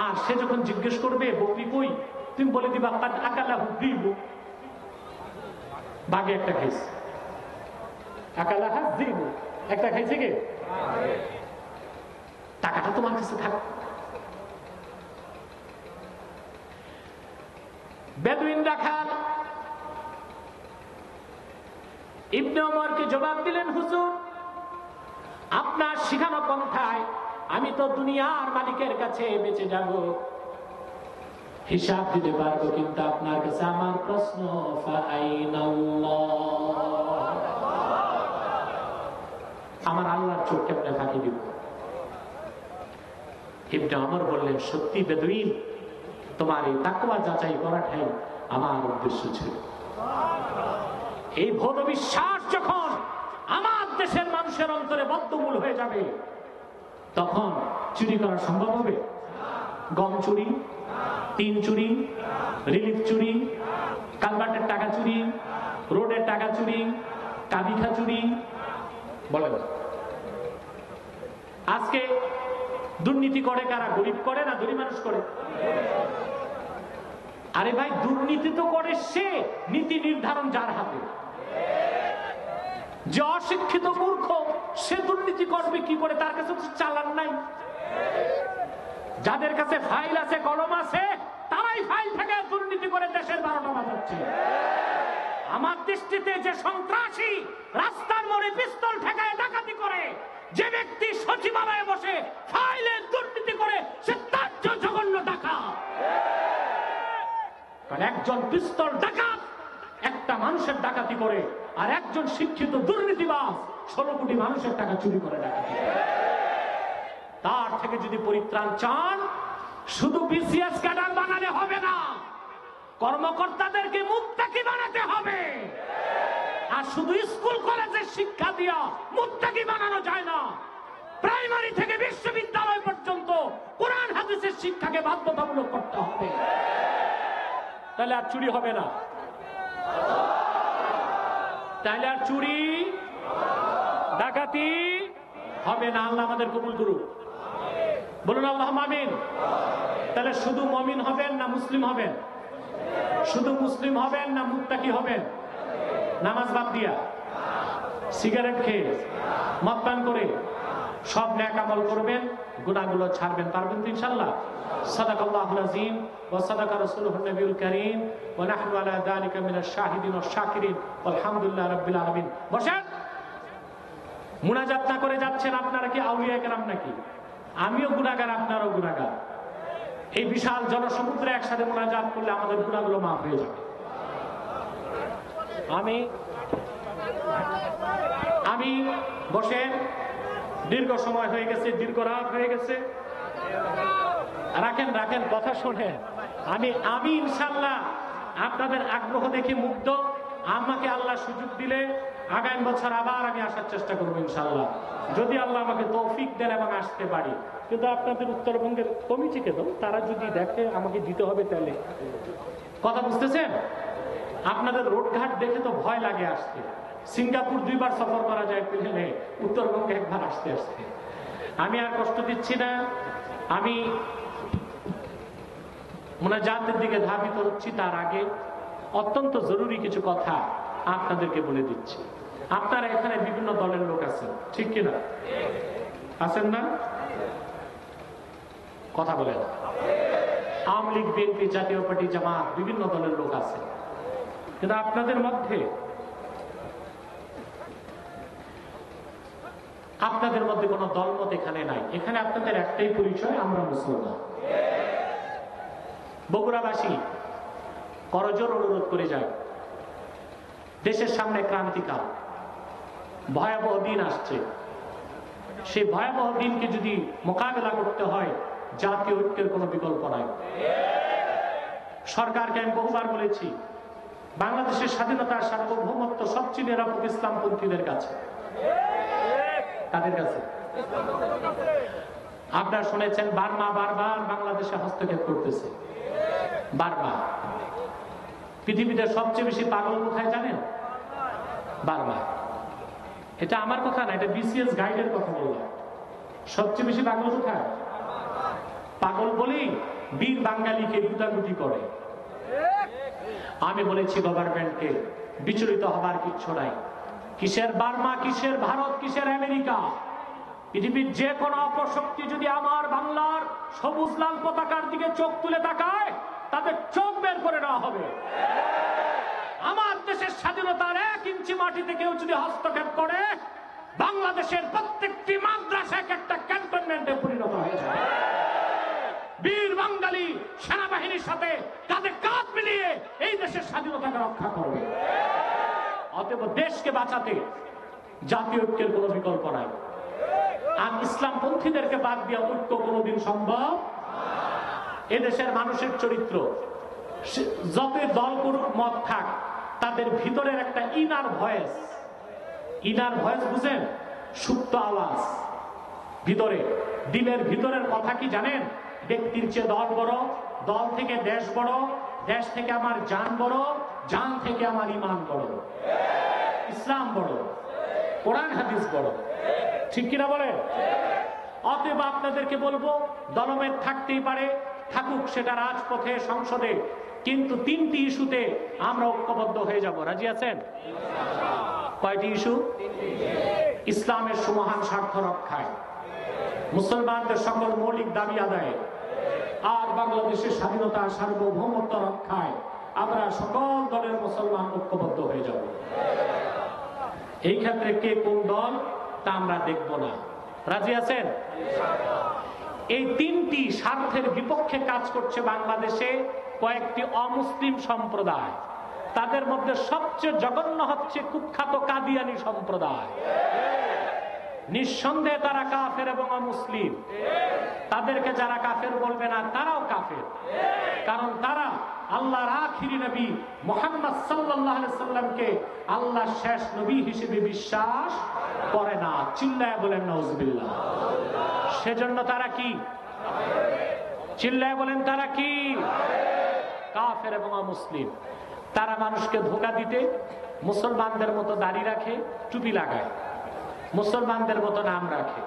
Speaker 1: আর সে যখন জিজ্ঞেস করবে বকরি কই, তুমি বলে দিবা আকালাহু যিবু, বাঘে একটা খাইছে, আকালাহা যিবু, একটা খাইছে কে? টাকাটা তোমার কাছে থাক। বেদুইন রাখাল ইবনে ওমরকে জবাব দিলেন, হুজুর, আপনার শিখানো পন্থায় আমি তো দুনিয়ার মালিকের কাছে বেঁচে যাব, হিসাব দিতে পারবো, কিন্তু আপনার কাছে আমার প্রশ্ন, আমার আল্লাহর চোখ কেমনে ফাঁকি দিব? ইবনে ওমর বললেন, সত্যি বেদুইন, তোমার এই তাকওয়া যাচাই করাটাই আমার উদ্দেশ্য ছিল। এই ভোট বিশ্বাস যখন দেশের মানুষের অন্তরে বদ্ধমূল হয়ে যাবে, তখন চুরি করা সম্ভব হবে? গম চুরি, টিন চুরি, রিলিফ চুরি, কালভার্টের টাকা চুরি, রোডের টাকা চুরি, কাবিখা চুরি, বলেন। আজকে দুর্নীতি করে কারা? গরিব করে না ধনী মানুষ করে? আরে ভাই, দুর্নীতি তো করে সে, নীতি নির্ধারণ যার হাতে। যে অশিক্ষিত মূর্খ সে দুর্নীতি করবে কি করে? তার কাছে তো চালান নাই। যাদের কাছে ফাইল আছে, কলম আছে, তারাই ফাইল থেকে দুর্নীতি করে দেশের 12টা বাজাচ্ছে। আমার দৃষ্টিতে যে সন্ত্রাসী রাস্তার মোড়ে পিস্তল ঠেকায় ডাকাতি করে, যে ব্যক্তি সচিবালয়ে বসে ফাইলের দুর্নীতি করে, সে তার জঘন্য ডাকাত। কারণ একজন পিস্তল ডাকাত একটা মানুষের ডাকাতি করে, আর একজন শিক্ষিত দুর্নীতিবাজ 16 কোটি মানুষের টাকা চুরি করে ডাকাতি করে। তার থেকে যদি পরিত্রাণ চান, শুধু বিসিএস ক্যাডার বানালে হবে না, কর্মকর্তাদেরকে মুত্তাকি বানাতে হবে। আর শুধু স্কুল কলেজের শিক্ষা দিয়া মুত্তাকি বানানো যায় না। প্রাইমারি থেকে বিশ্ববিদ্যালয় পর্যন্ত কোরআন হাদিসের শিক্ষাকে বাধ্যতামূলক করতে হবে, তাহলে আর চুরি হবে না। তাহলে আর চুরি ডাকাতি হবে না। আল্লাহ আমাদের কবুল করুক, বলুন আল্লাহ আমিন। তাহলে শুধু মুমিন হবেন না মুসলিম হবেন? শুধু মুসলিম হবেন না মুত্তাকি হবেন? নামাজ বাদ দিয়া, সিগারেট খেয়ে, মদ পান করে সব নেক আমল করবেন, গুনাহগুলো ছাড়বেন, পারবেন তো ইনশাআল্লাহ? সাদাকাল্লাহুল আযীম ওয়া সাদাকা রাসূলুহুন নবিয়ুল কারীম ওয়া নাহনু আলা যালিকা মিনাশ শাহিদিন ওয়াশ শাকিরিন আলহামদুলিল্লাহি রাব্বিল আলামিন। বসেন। মুনাজাত না করে যাচ্ছেন, আপনারা কি আউলিয়া কেরাম নাকি? আমিও গুনাহগার, আপনারও গুনাহগার। এই বিশাল জনসমুদ্রে একসাথে মুনাজাত করলে আমাদের গুনাহগুলো মাফ হয়ে যাবে। আমি বসে দীর্ঘ সময় হয়ে গেছে, দীর্ঘ রাত হয়ে গেছে। রাখেন রাখেন, কথা শোনেন। আমি ইনশাআল্লাহ আপনাদের আগ্রহ দেখে মুগ্ধ। আমাকে আল্লাহ সুযোগ দিলে আগামী বছর আবার আমি আসার চেষ্টা করবো ইনশাআল্লাহ, যদি আল্লাহ আমাকে তৌফিক দেন এবং আসতে পারি। কিন্তু আপনাদের উত্তরবঙ্গের কমিটিকে তো তারা যদি দেখে আমাকে দিতে হবে, তাহলে কথা বুঝতেছেন? আপনাদের রোডঘাট দেখে তো ভয় লাগে আসতে। সিঙ্গাপুর 2 বার সফর করা যায় প্লেনে, উত্তরবঙ্গে একবার আসতে আসতে। আমি আর কষ্ট দিচ্ছি না। আমি মুনাজাতের দিকে ধাবিত হচ্ছি, তার আগে অত্যন্ত জরুরি কিছু কথা আপনাদেরকে বলে দিচ্ছি। আপনারা এখানে বিভিন্ন দলের লোক আছেন, ঠিক কিনা? আছেন না? কথা বলেন। আওয়ামী লীগ, বিএনপি, জাতীয় পার্টি, জামাত, বিভিন্ন দলের লোক আছে। কিন্তু আপনাদের মধ্যে কোনো দলমত এখানে নাই। এখানে আপনাদের একটাই পরিচয়, আমরা মুসলমান। বগুড়াবাসী করজোর অনুরোধ করে যায়, দেশের সামনে ক্রান্তিকাল, ভয়াবহ দিন আসছে। সেই ভয়াবহ দিনকে যদি মোকাবেলা করতে হয়, জাতীয় ঐক্যের কোনো বিকল্প নাই। সরকারকে আমি বহুবার বলেছি, বাংলাদেশের স্বাধীনতার সার্বভৌমত্ব সবচেয়ে নিরাপদ ইসলামপন্থীদের কাছে। তাদের কাছে আপনারা শুনেছেন বার্মা বারবার বাংলাদেশে হস্তক্ষেপ করতেছে। বার্মা। পৃথিবীতে সবচেয়ে বেশি পাগল কোথায় জানেন? বার্মা। এটা আমার কথা না, এটা বিসিএস গাইডের কথা বললাম। সবচেয়ে বেশি পাগল কোথায়? পাগল বলেই বীর বাঙালিকে গুটাগুটি করে। আমি বলেছি গভর্নমেন্টকে বিচলিত হবার কিচ্ছু নাই। কিসের বার্মা, কিসের ভারত, কিসের আমেরিকা? পৃথিবীর যে কোনো অপশক্তি যদি আমার বাংলার সবুজ লাল পতাকার দিকে চোখ তুলে তাকায়, তাদের চোখ বের করে নেওয়া হবে। আমার দেশের স্বাধীনতার 1 ইঞ্চি মাটিতে কেউ যদি হস্তক্ষেপ করে, বাংলাদেশের প্রত্যেকটি মাদ্রাসা একটা ক্যান্টনমেন্টে পরিণত হয়ে যাবে। বীর বাঙালি সেনাবাহিনীর সাথে কাঁধে কাঁধ মিলিয়ে এই দেশের স্বাধীনতাকে রক্ষা করবে। অতএব দেশকে বাঁচাতে জাতীয় ঐক্যের কোনো বিকল্প নাই। আর ইসলামপন্থীদেরকে বাদ দিয়ে ঐক্য কোনোদিন সম্ভব। এদেশের মানুষের চরিত্র যতই দল করুক, মত থাক, তাদের ভিতরের একটা ইনার ভয়েস, ইনার ভয়েস বুঝেন? সুপ্ত আওয়াজ, ভিতরে দিলের ভিতরের কথা কি জানেন? ব্যক্তির চেয়ে দল বড়, দল থেকে দেশ বড়, দেশ থেকে আমার জান বড়, জান থেকে আমার ইমান বড়, ইসলাম বড়, কোরআন হাদিস বড়। ঠিক কিনা বলেন? অতএব আপনাদেরকে বলবো, দলমেদ থাকতেই পারে, থাকুক, সেটা রাজপথে, সংসদে, কিন্তু 3টি ইস্যুতে আমরা ঐক্যবদ্ধ হয়ে যাব। রাজি আছেন? কয়টি ইস্যু? ইসলামের সুমহান স্বার্থ রক্ষায়, মুসলমানদের সকল মৌলিক দাবি আদায়ে, আর বাংলাদেশের স্বাধীনতা সার্বভৌমত্ব রক্ষায় আমরা সকল দলের মুসলমান ঐক্যবদ্ধ হয়ে যাব। এই ক্ষেত্রে কে কোন দল তা আমরা দেখব না। রাজি আছেন? এই 3টি স্বার্থের বিপক্ষে কাজ করছে বাংলাদেশে কয়েকটি অমুসলিম সম্প্রদায়। তাদের মধ্যে সবচেয়ে জঘন্য হচ্ছে কুখ্যাত কাদিয়ানি সম্প্রদায়। নিঃসন্দেহে তারা কাফের এবং অমুসলিম। তাদেরকে যারা কাফের বলবে না, তারাও কাফের, কারণ তারা আল্লাহর আখিরি নবী মুহাম্মদ সাল্লাল্লাহু আলাইহি সাল্লামকে আল্লাহর শেষ নবী হিসেবে বিশ্বাস করে না। চিল্লায় বলেন নাউজুবিল্লাহ। সেজন্য তারা কি? চিল্লায় বলেন, তারা কি? কাফের এবং অমুসলিম। তারা মানুষকে ধোঁকা দিতে মুসলমানদের মতো দাড়ি রাখে, টুপি লাগায়, মুসলমানদের মতো নাম রাখে।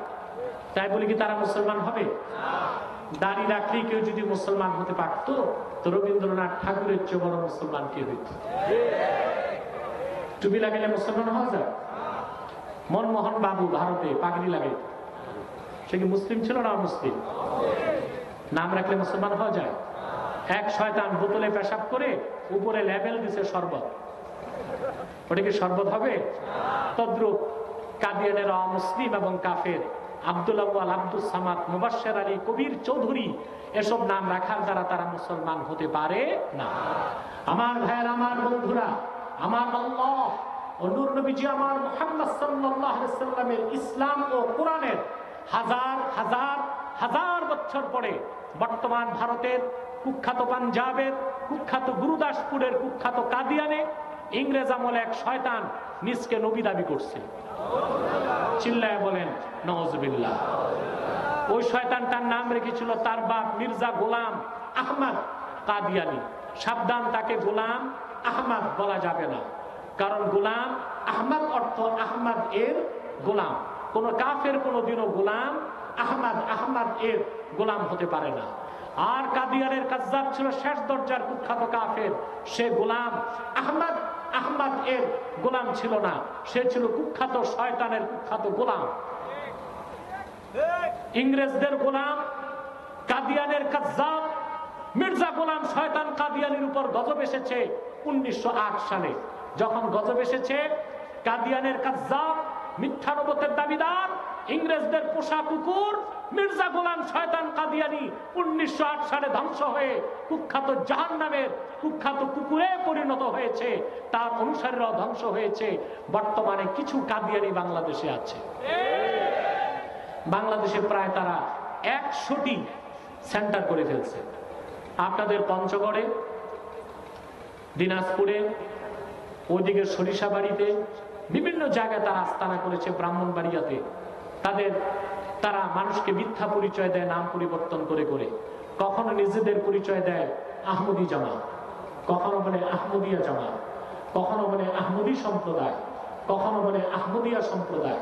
Speaker 1: তাই বলি কি তারা মুসলমান হবে? দাড়ি রাখলেই কেউ যদি মুসলমান হতে পারত, তো রবীন্দ্রনাথ ঠাকুরের চেয়ে বড় মুসলমান কে হইত? টুপি লাগাইলে মুসলমান হওয়া যায়? মনমোহন বাবু ভারতে পাগড়ি লাগাইত, সে কি মুসলিম ছিল না মুসলিম? নাম রাখলে মুসলমান হওয়া যায়? এক শয়তান বোতলে পেশাব করে উপরে লেবেল দিছে শরবত, ওটা কি শরবত হবে? তদ্রুপ কাদিয়ানেরা অমুসলিম এবং কাফের। আব্দুল আউয়াল, আব্দুল সামাদ, মুবাশশির আলী, কবির চৌধুরী, এসব নাম রাখার দ্বারা তারা মুসলমান হতে পারে না। আমার ভাইয়ের, আমার বন্ধুরা, আমার আল্লাহ ও নূর নবীজি আমার মুহাম্মদ সাল্লাল্লাহু আলাইহি সাল্লামের ইসলাম ও কোরআনের হাজার হাজার হাজার বছর পরে বর্তমান ভারতের কুখ্যাত পাঞ্জাবের, কুখ্যাত গুরুদাসপুরের, কুখ্যাত কাদিয়ানে ইংরেজ আমলে এক শয়তান নিজকে নবী দাবি করছে। চিল্লায় বলেন নাউজুবিল্লাহ। ওই শয়তানটার নাম রেখেছিল তার বাপ মির্জা গোলাম আহমদ কাদিয়ানি। সাবধান, তাকে গোলাম আহমদ বলা যাবে না, কারণ গোলাম আহমদ অর্থ আহমদ এর গোলাম। কোন কাফের কোনদিনও গোলাম আহমদ এর গোলাম হতে পারে না। আর কাদিয়ানের কাজ্জাব ছিল শেষ দরজার কুখ্যাত কাফের, সে গোলাম আহমদ এর গোলাম ছিল না, সে ছিল কুখ্যাত শয়তানের কুখ্যাত গোলাম, ইংরেজদের গোলাম, কাদিয়ানের কাজ্জাব মির্জা গোলাম শয়তান কাদিয়ানির উপর গজব এসেছে 1908 সালে। যখন গজব এসেছে, কাদিয়ানের কাজ্জাব, মিথ্যা নবুয়তের দাবিদার, ইংরেজদের পোষা কুকুর মির্জা গোলাম শয়তান কাদিয়ানি 1908 সালে ধ্বংস হয়ে কুখ্যাত জাহান্নামের কুখ্যাত কুকুরে পরিণত হয়েছে, তার অনুসারীরাও ধ্বংস হয়েছে। বর্তমানে কিছু কাদিয়ানি বাংলাদেশে আছে। বাংলাদেশে প্রায় তারা 100টি সেন্টার করে ফেলছে। আপনাদের পঞ্চগড়ে, দিনাজপুরে, ওইদিকে সরিষাবাড়িতে, বিভিন্ন জায়গায় তারা আস্তানা করেছে। ব্রাহ্মণবাড়িয়াতে তারা মানুষকে মিথ্যা পরিচয় দেয়, নাম পরিবর্তন করে করে। কখনো নিজেদের পরিচয় দেয় আহমদী জামাত, কখনো বলে আহমদিয়া জামাত, কখনো বলে আহমদী সম্প্রদায়, কখনো বলে আহমদিয়া সম্প্রদায়,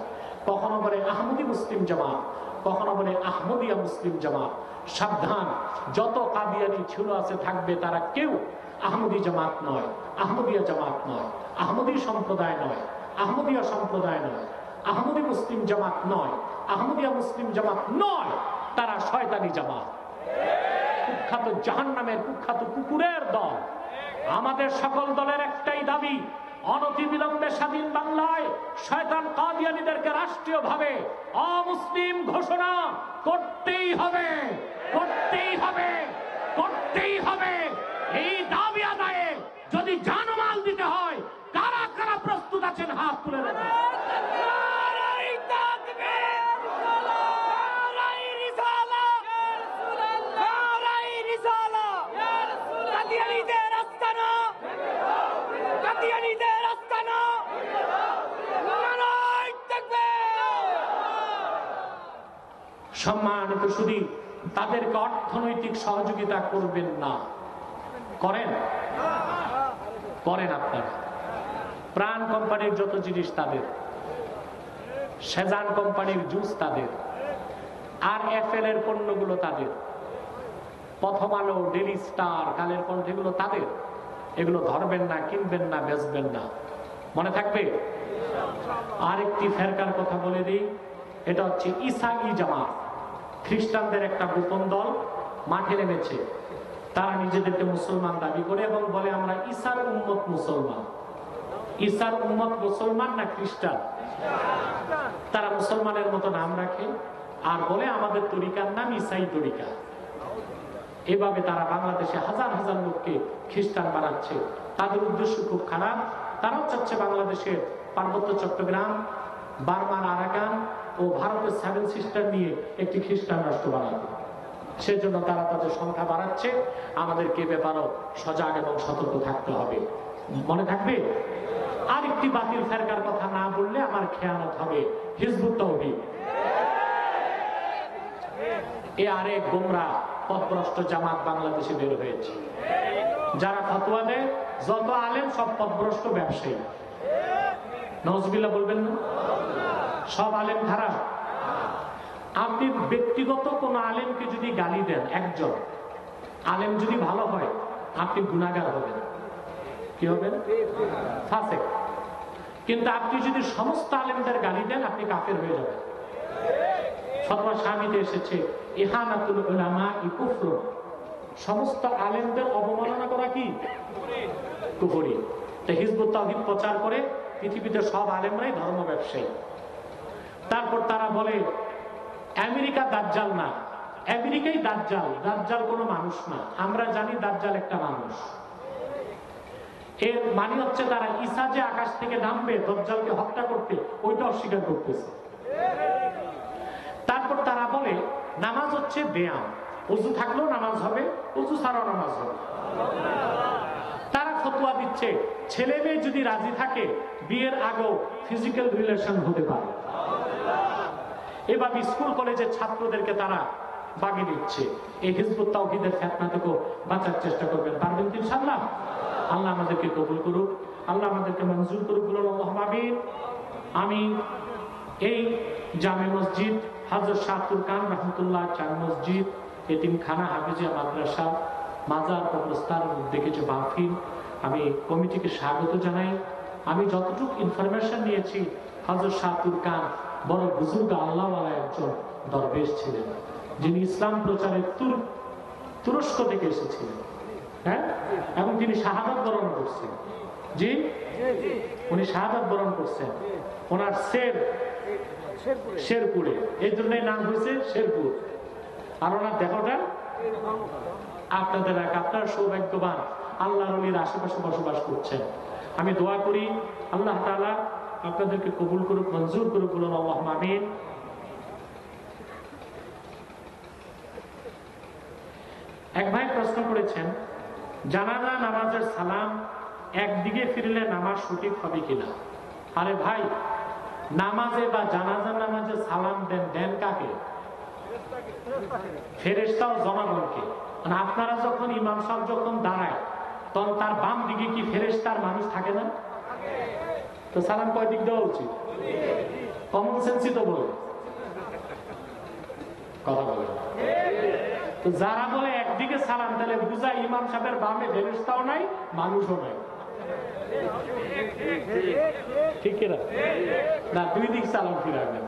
Speaker 1: কখনো বলে আহমদী মুসলিম জামাত, কখনো বলে আহমদিয়া মুসলিম জামাত। সাবধান, যত কাদিয়ানি ছিল আছে থাকবে, তারা কেউ আহমদী জামাত নয়, আহমদিয়া জামাত নয়, আহমদী সম্প্রদায় নয়, আহমদিয়া সম্প্রদায় নয়, আহমদী মুসলিম জামাত নয়, আহমদিয়া মুসলিম জামাত নয়, তারা শয়তানি জামাত, কুখ্যাত জাহান্নামের কুখ্যাত কুকুরের দল। আমাদের সকল দলের একটাই দাবি, অনতিবিলম্বে স্বাধীন বাংলায় শয়তান কাদিয়ানীদেরকে রাষ্ট্রীয়ভাবে অমুসলিম ঘোষণা করতেই হবে, করতেই হবে, করতেই হবে। এই দাবি আদায়ে যদি জানমাল দিতে হয়, কারা কারা প্রস্তুত আছেন হাত তুলে দেবেন। সম্মানিত শুধু তাদেরকে অর্থনৈতিক সহযোগিতা করবেন না, করেন আপনারা। প্রাণ কোম্পানির যত জিনিস তাদের, সেজান কোম্পানির জুস তাদের, আর এফএল এর পণ্যগুলো তাদের, প্রথম আলো, ডেলি স্টার, কালের কণ্ঠ, এগুলো তাদের। এগুলো ধরবেন না, কিনবেন না, বেচবেন না, মনে থাকবে। আরেকটি ফেরকার কথা বলে দিই, এটা হচ্ছে ঈসাই জামাত, খ্রিস্টানদের একটা গোপন দল মাঠে নেমেছে। তারা নিজেদেরকে মুসলমান দাবি করে এবং বলে আমরা ঈসার উম্মত মুসলমান। ঈসার উম্মত মুসলমান না খ্রিস্টান? তারা মুসলমানের মতো নাম রাখে আর বলে আমাদের তরিকার নাম ঈসাই তরিকা। এভাবে তারা বাংলাদেশে হাজার হাজার লোককে খ্রিস্টান বানাচ্ছে। তাদের উদ্দেশ্য খুব খারাপ। তারাও চাচ্ছে বাংলাদেশের পার্বত্য চট্টগ্রাম, বার্মার আরাকান ও ভারতের সেভেন সিস্টার নিয়ে একটি খ্রিস্টান রাষ্ট্র বানাবে। সেজন্য তারা তাদের সংখ্যা বাড়াচ্ছে। আমাদেরকে ব্যাপারও সজাগ এবং সতর্ক থাকতে হবে, মনে থাকবে। আরেকটি বাতিল ফেরকার কথা না বললে আমার খেয়ানত হবে, হিজবুত তাওহীদ। এ আরেক গোমরাহ পথভ্রষ্ট জামাত বাংলাদেশে বের হয়েছে। যারা ফতোয়া দেয়, যত আলেম সব পথভ্রষ্ট ব্যবসায়ী। নাউজুবিল্লাহ বলবেন না? সব আলেম খারাপ? আপনি ব্যক্তিগত কোন আলেমকে যদি গালি দেন, একজন আলেম যদি ভালো হয়, আপনি গুনাহগার হবেন। কি হবেন? ফাসেক। কিন্তু আপনি যদি সমস্ত আলেমদের গালি দেন, আপনি কাফের হয়ে যাবেন। ফতোয়া শামিতে এসেছে ইহানাতুল উলামা কুফর, সমস্ত আলেমদের অবমাননা করা কি কুফরি। তো হিজবুত তাওহীদ প্রচার করে পৃথিবীতে সব আলেমরাই ধর্ম ব্যবসায়ী। তারপর তারা বলে আমেরিকা দাজ্জাল না, আমেরিকাই দাজ্জাল, দাজ্জাল কোনো মানুষ না। আমরা জানি দাজ্জাল একটা মানুষ। এর মানে হচ্ছে তারা ঈসা যে আকাশ থেকে নামবে দাজ্জালকে হত্যা করতে, ওইটা অস্বীকার করতেছে। তারপর তারা বলে নামাজ হচ্ছে ব্যায়াম, ওযু থাকলেও নামাজ হবে, ওযু ছাড়াও নামাজ হবে। তারা ফতোয়া দিচ্ছে ছেলে মেয়ে যদি রাজি থাকে বিয়ের আগেও ফিজিক্যাল রিলেশন হতে পারে। এবার স্কুল কলেজের ছাত্রদেরকে তারা বাগিয়ে দিচ্ছে। এই হিজবুত তাওহীদের ফিতনা থেকে বাঁচার চেষ্টা করবেন, পারবেন ইনশাআল্লাহ। আল্লাহ আমাদেরকে কবুল করুক, আল্লাহ আমাদেরকে মঞ্জুর করুক, বলুন আল্লাহুম্মা আমিন। আমি এই জামে মসজিদ হযরত শাহতুল কান রহমতুল্লাহ চার মসজিদ, এতিমখানা, হাফিজিয়া মাদ্রাসা, মাজার, কবরস্থান, মধ্যে কিছু মাহফিল, আমি কমিটিকে স্বাগত জানাই। আমি যতটুকু ইনফরমেশন নিয়েছি, হযরত শাহতুল কান বড় বুজুর্গ আল্লাহওয়ালা একজন দরবেশ ছিলেন, যিনি ইসলাম প্রচারে তুরস্ক থেকে এসেছিলেন। হ্যাঁ, এবং তিনি শাহাদাত বরণ করছেন। জি, উনি শাহাদাত বরণ করছেন। ওনার শেরপুরে, এই জন্য নাম হয়েছে শেরপুর। আর ওনার দেহটা আপনাদের আপনার সৌভাগ্যবান, আল্লাহর ওলির আশেপাশে বসবাস করছেন। আমি দোয়া করি আল্লাহ তাআলা আপনাদেরকে কবুল করুক, মঞ্জুর করুক, বলুন আল্লাহুম্মা আমিন। এক ভাই প্রশ্ন করেছেন, জানাজা নামাজের সালাম একদিকে ফিরলে নামাজ সঠিক হবে কিনা? আরে ভাই, নামাজে বা জানাজা নামাজে সালাম দেন কাকে? ফেরেশতা ও জনগণকে। মানে আপনারা যখন ইমাম সাহেব যখন দাঁড়ায়, তখন তার বাম দিকে কি ফেরেশতার মানুষ থাকে না? তো সালাম কয় দিক দেওয়া উচিত? কমন সেন্সই তো বলে কথা বলে। তো যারা বলে একদিকে সালাম, তাহলে বুঝায় ইমাম সাহেবের বামে ফেরেশতাও নাই, মানুষও নাই। ঠিক না? না, দুই দিক সালাম ফিরাবেন।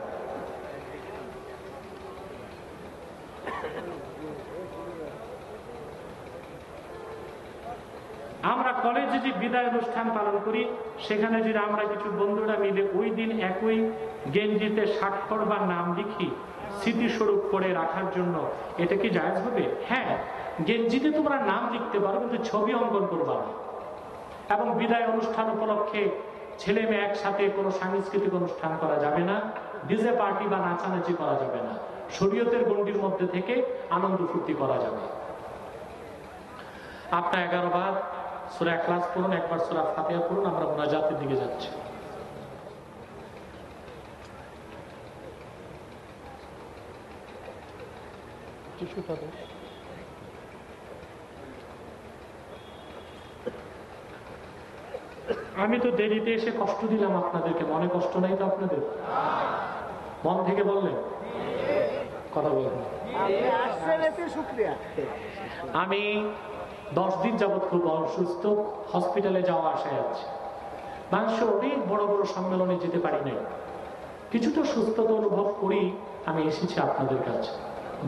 Speaker 1: আমরা কলেজে যে বিদায় অনুষ্ঠান পালন করি, সেখানে যদি আমরা কিছু বন্ধুরা মিলে ওই দিন একই গেঞ্জিতে স্বাক্ষর বা নাম লিখি স্মৃতিস্বরূপ করে রাখার জন্য, এটা কি জায়েজ হবে? হ্যাঁ, গেঞ্জিতে তোমরা নাম লিখতে পারো, কিন্তু ছবি অঙ্কন করবা না। এবং বিদায় অনুষ্ঠান উপলক্ষে ছেলে মেয়ে একসাথে কোনো সাংস্কৃতিক অনুষ্ঠান করা যাবে না, ডিজে পার্টি বা নাচানাচি করা যাবে না। শরীয়তের গণ্ডির মধ্যে থেকে আনন্দ ফুর্তি করা যাবে। আপনার 11 বার সূরা ইখলাস পড়ুন, একবার সূরা ফাতিহা পড়ুন, আমরা মুনাজাতের দিকে যাচ্ছি। আমি তো দেরিতে এসে কষ্ট দিলাম আপনাদেরকে, মনে কষ্ট নাই তো আপনাদের? মন থেকে বললেন, কথা বলেন। আমি 10 দিন যাবৎ খুব অসুস্থ, হসপিটালে যাওয়া আসায় আছে। মানুষ অনেক বড় বড় সম্মেলনে যেতে পারি নাই, কিছুটা সুস্থতা অনুভব করি আমি এসেছি আপনাদের কাছে।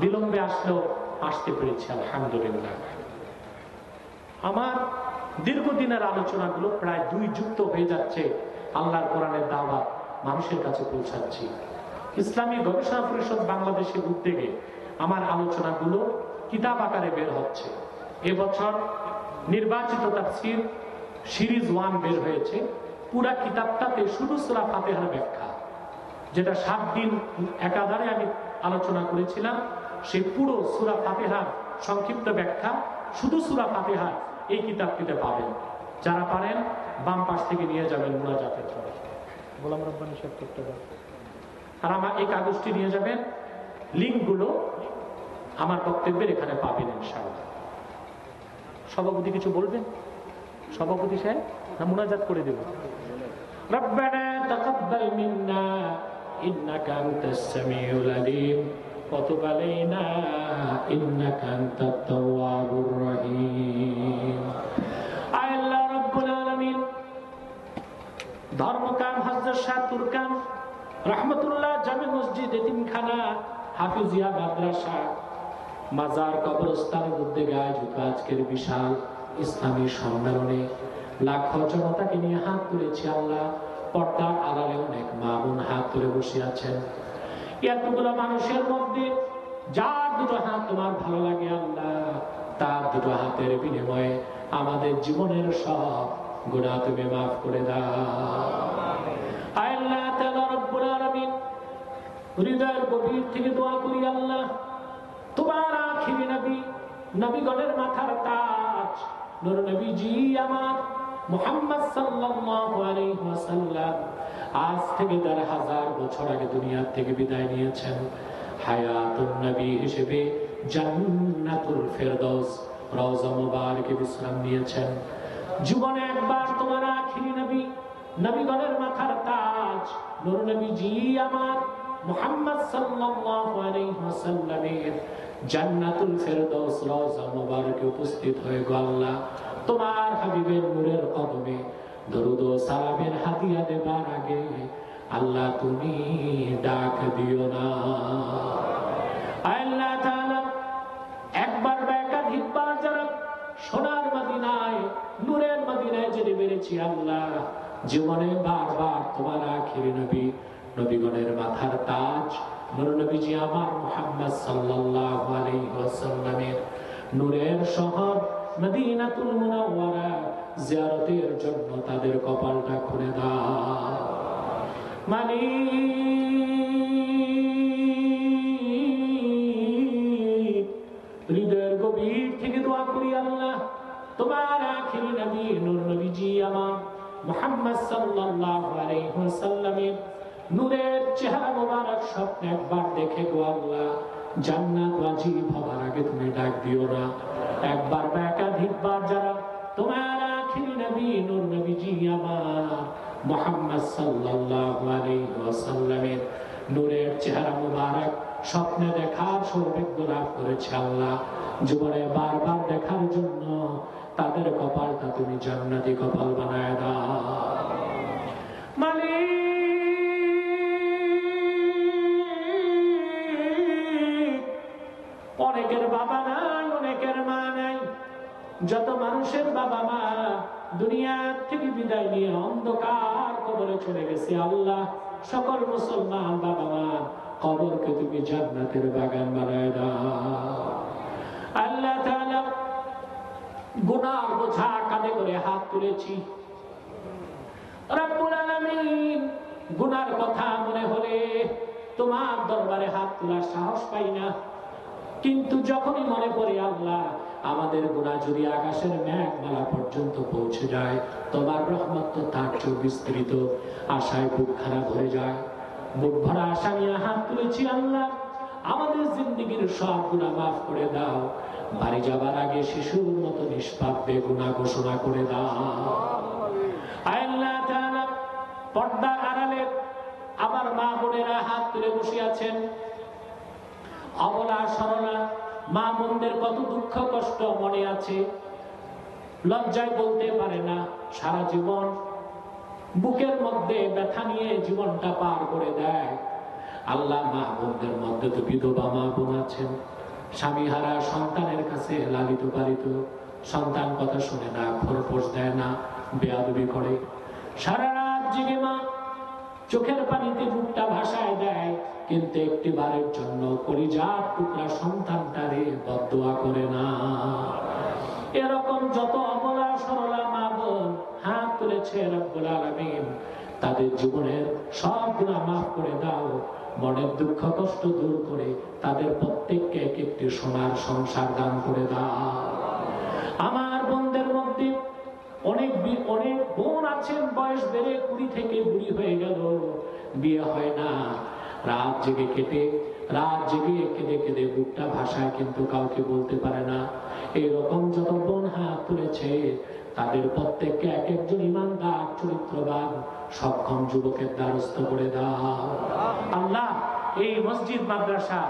Speaker 1: বিলম্বে আসলেও আসতে পেরেছি, আলহামদুলিল্লাহ। আমার দীর্ঘদিনের আলোচনাগুলো প্রায় 2 যুক্ত হয়ে যাচ্ছে আল্লাহর কোরআনের দাওয়াত মানুষের কাছে পৌঁছাচ্ছি। ইসলামী গবেষণা পরিষদ বাংলাদেশের উদ্যোগে আমার আলোচনাগুলো কিতাব আকারে বের হচ্ছে। এবছর নির্বাচিত তাফসীর সিরিজ 1 বের হয়েছে। পুরা কিতাবটাতে শুধু সূরা ফাতিহার ব্যাখ্যা, যেটা 7 দিন একাধারে আমি আলোচনা করেছিলাম, সেই পুরো সূরা ফাতিহার সংক্ষিপ্ত ব্যাখ্যা শুধু সূরা ফাতিহা এই কিতাবটিতে পাবেন। যারা পারেন বাম পাশ থেকে নিয়ে যাবেন মুনাজাতের পরে। গোলাম রব্বানী সাহেব করতে পারেন। আর আমার এই কাগজটি নিয়ে যাবেন, লিঙ্কগুলো আমার বক্তব্যের এখানে পাবেন ইনশাআল্লাহ। সভাপতি কিছু বলবেন? সভাপতি সাহেব না মুনাজাত করে দেব? রব্বানা তাকাব্বাল মিন্না ইন্নাকা আনতাস সামিউল আলিম ওয়া তুব আলাইনা ইন্নাকা আনতাত তাওয়াবুর রহিম। আল্লাহ রাব্বুল আলামিন ধর্মকাম হযরত শাহ তুরকান রহমতুল্লাহ জামে মসজিদ, এতিমখানা, হাফিজিয়া মাদ্রাসা, মাজার, কবরস্থানের উদ্যোগে আয়োজিত আজকের বিশাল ইসলামী সম্মেলনে লাখো জনতাকে নিয়ে হাত তুলেছি। আল্লাহ, পর্দার আড়ালে অনেক মা বোন হাত তুলে বসে আছেন। এতগুলো মানুষের মধ্যে যার দুটো হাত তোমার ভালো লাগে আল্লাহ, তার দুটো হাতের বিনিময়ে আমাদের জীবনের সব গুনাহ তুমি মাফ করে দাও। আল্লাহ তাআলা রব্বুল আলামিন, হৃদয়ের গভীর থেকে দোয়া করি আল্লাহ, তোমার আখিরি নবী, নবীগণের মাথার তাজ নূর নবীজি আমার মুহাম্মদ সাল্লাল্লাহু আলাইহি ওয়াসাল্লাম আজ থেকে ১০০০ বছর আগে দুনিয়া থেকে বিদায় নিয়েছেন। হায়াতুন নবী হিসেবে জান্নাতুল ফেরদৌস রওজা মুবারকে বিশ্রাম নিয়েছেন। জীবনে একবার তোমার আখিরি নবী, নবীগণের মাথার তাজ নূর নবীজি আমার মুহাম্মদ সাল্লাল্লাহু আলাইহি ওয়াসাল্লামের জান্নাতুল ফেরদৌস রওজা মুবারকে উপস্থিত হয়ে গো আল্লাহ, তোমার হাবিবের নূরের কদমে দরুদ ও সালামের হাদিয়া দেবার আগে আল্লাহ তুমি ডাক দিও না। আল্লাহ তাআলা একবার বা একাধিকবার যারা সোনার মদিনায়, নূরের মদিনায় যেতে পেরেছি আল্লাহ, জীবনে বারবার তোমার আখিরি নবী, নবীগণের মাথার তাজ নূর নবীজি আমার মুহাম্মদ সাল্লাল্লাহু আলাইহি ওয়াসাল্লামের নূরের শহর মদিনাতুল মুনাওয়ারা জিয়ারতের জন্য তাদের কপালটা খুলে দাও। মালিক, হৃদয়ের গভীর থেকে দোয়া করি আল্লাহ, তোমার আখিরি নবী নূর নবীজি আমার মুহাম্মদ সাল্লাল্লাহু আলাইহি ওয়াসাল্লামের নূরের চেহারা মোবারক স্বপ্নে একবার দেখে গো আল্লাহ, জান্নাত ওয়াজিব হবার আগে তুমি ডাক দিও না। একবার বা একাধিকবার যারা তোমার আখিরি নবী নূর নবীজি আমার মুহাম্মদ সাল্লাল্লাহু আলাইহি ওয়াসাল্লামের নূরের চেহারা মোবারক স্বপ্নে দেখার সৌভাগ্য লাভ করেছে আল্লাহ, জীবনে বারবার দেখার জন্য তাদের কপালটা তুমি জান্নাতি কপাল বানায় দাও। মালিক, অনেকের বাবা নাই, অনেকের মা নাই। যত মানুষের বাবা মা দুনিয়া থেকে বিদায় নিয়ে অন্ধকার কবরে চলে গেছে আল্লাহ, সকল মুসলমান বাবা মা কবরকে তুমি জান্নাতের বাগান বানায় দাও। আল্লাহ তাআলা, গুনার বোঝা কাঁধে করে হাত তুলেছি রব্বুল আলামিন, গুনার কথা মনে হলে তোমার দরবারে হাত তোলার সাহস পাই না। কিন্তু যখনই মনে পড়ে আল্লাহ, আমাদের গুনাহ যদি আকাশের মেঘমালা পর্যন্ত পৌঁছে যায়, তোমার রহমত তো তার চেয়ে বিস্তৃত। আশায় বুক খারাপ হয়ে যায়। বুক ভরা আশা নিয়ে হাত তুলেছি আল্লাহ, আমাদের জিন্দেগীর সব গুনাহ মাফ করে দাও। বাড়ি যাবার আগে শিশুর মতো নিষ্পাপ বেগুনাহ ঘোষণা করে দাও। আল্লাহ তাআলা পর্দার আড়ালে আমার মা বোনেরা হাত তুলে বসে আছেন। অবলা সরলা মা বোনদের কত দুঃখ কষ্ট মনে আছে, লজ্জায় বলতে পারে না। সারা জীবন বুকের মধ্যে ব্যথা নিয়ে জীবনটা পার করে দেয়। আল্লাহ, মা বোনদের মধ্যে তো বিধবা মা বোন আছেন, স্বামীহারা সন্তানের কাছে লালিত পালিত, সন্তান কথা শুনে না, খোরপোশ দেয় না, বেয়াদবি করে। সারা রাত জেগে মা চোখের পানিতে বুকটা ভাসায় দেয়, কিন্তু একটি বারের জন্য কলিজার টুকরা সন্তানটারে বদদোয়া করে না। এরকম যত অবলা সরলা মা বোন হাত তুলেছে রব্বুল আলামিন, তাদের জীবনের সব গুনাহ মাফ করে দাও। মনের দুঃখ কষ্ট দূর করে তাদের প্রত্যেককে এক একটি সোনার সংসার দান করে দাও। আমার বোনদের মধ্যে অনেক বোন আছেন, বয়স বেড়ে 20 থেকে বুড়ি হয়ে গেল, বিয়ে হয় না। রাত জেগে কেঁদে কেঁদে বুকটা ভাষায়, কিন্তু কাউকে বলতে পারে না। এইরকম যত বোন হাত তুলেছে তাদের প্রত্যেককে এক একজন ইমানদার চরিত্রবান সক্ষম যুবকের দ্বারস্থ করে দাও। আল্লাহ, এই মসজিদ মাদ্রাসা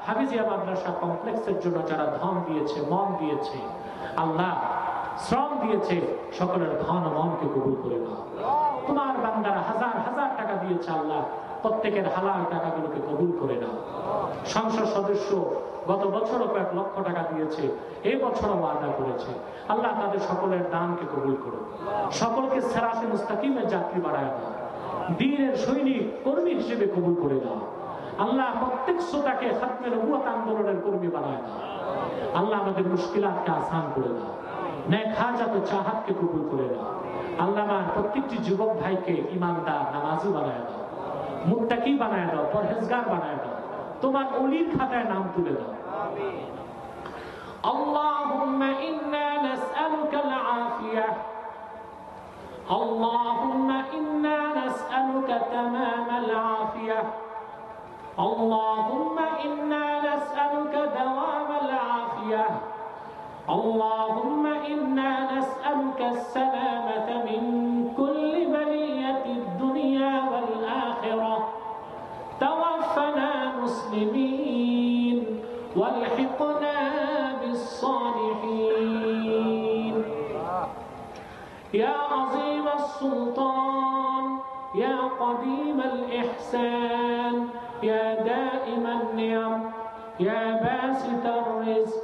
Speaker 1: হাফিজিয়া মাদ্রাসা কমপ্লেক্সের জন্য যারা ধন দিয়েছে, মন দিয়েছে, আল্লাহ শ্রম দিয়েছে, সকলের ধন মনকে কবুল করে নাও। তোমার বান্দারা হাজার হাজার টাকা দিয়েছে, আল্লাহ প্রত্যেকের হালাল টাকাগুলোকে কবুল করে নাও। সংসদ সদস্য গত বছরও কয়েক লক্ষ টাকা দিয়েছে, এই বছরও ওয়াদা করেছে, আল্লাহ তাদের সকলের দানকে কবুল করো। সকলকে সিরাতে মুস্তাকিমের যাত্রী বানায় দাও, দ্বীনের সৈনিক কর্মী হিসেবে কবুল করে দাও। আল্লাহ প্রত্যেক শ্রোতাকে খাতমে নবুয়ত আন্দোলনের কর্মী বানায় দাও। আল্লাহ আমাদের মুশকিলাতকে আসান করে দাও, নেক হাজাত ও চাহাতকে কবুল করে দাও। আল্লাহ আমার প্রত্যেকটি যুবক ভাইকে ইমানদার নামাজি বানায় দাও, মুত্তাকি বানায় দাও, পরহেজগার বানায় দাও, তোমার ওলির খাতায় নাম তুলে দাও। আল্লাহুম্মা ইন্না নাসআলুকাল আফিয়াহ, আল্লাহুম্মা ইন্না নাসআলুকা তামামাল আফিয়াহ, আল্লাহুম্মা ইন্না নাসআলুকা দাওয়ামাল আফিয়াহ, আল্লাহুম্মা ইন্না নাসআলুকা আসসালামাতা মিন কুল্লি বালিয়াতিদ দুনিয়া ওয়াল আখিরাহ। توفنا مسلمين والحقنا بالصالحين. يا عظيم السلطان، يا قديم الإحسان، يا دائم النعم، يا باسط الرزق،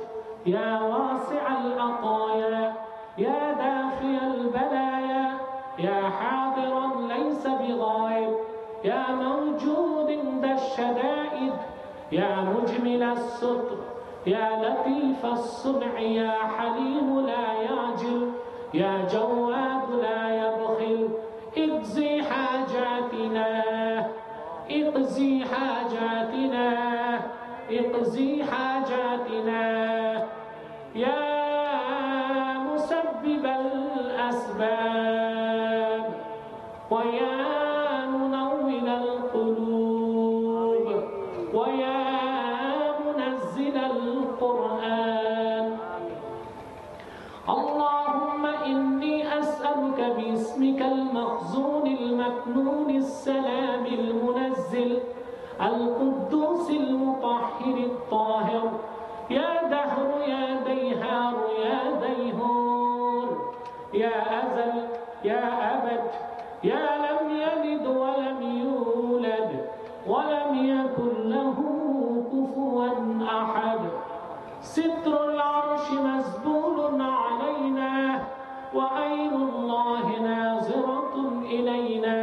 Speaker 1: يا واسع العطايا، يا دافع البلايا، يا حاضرا ليس بغائب، يا موجود عند الشدائد، يا مجمل الستر، يا لطيف الصنع، يا حليم لا يعجل، يا جواد لا يبخل. اقضي حاجاتنا، اقضي حاجاتنا، اقضي حاجاتنا يا مسبب الأسباب، ويا القلوب، ويا منزل القرآن. اللهم إني أسألك باسمك المخزون المكنون السلام المنزل القدوس المطهر الطاهر، يا دهر يا ديهار يا ديهور، يا أزل يا أبد، يا لم يلد ولم يولد ولم يكن له كفوا أحد. ستر العرش مسبول علينا، وعين الله ناظرة إلينا،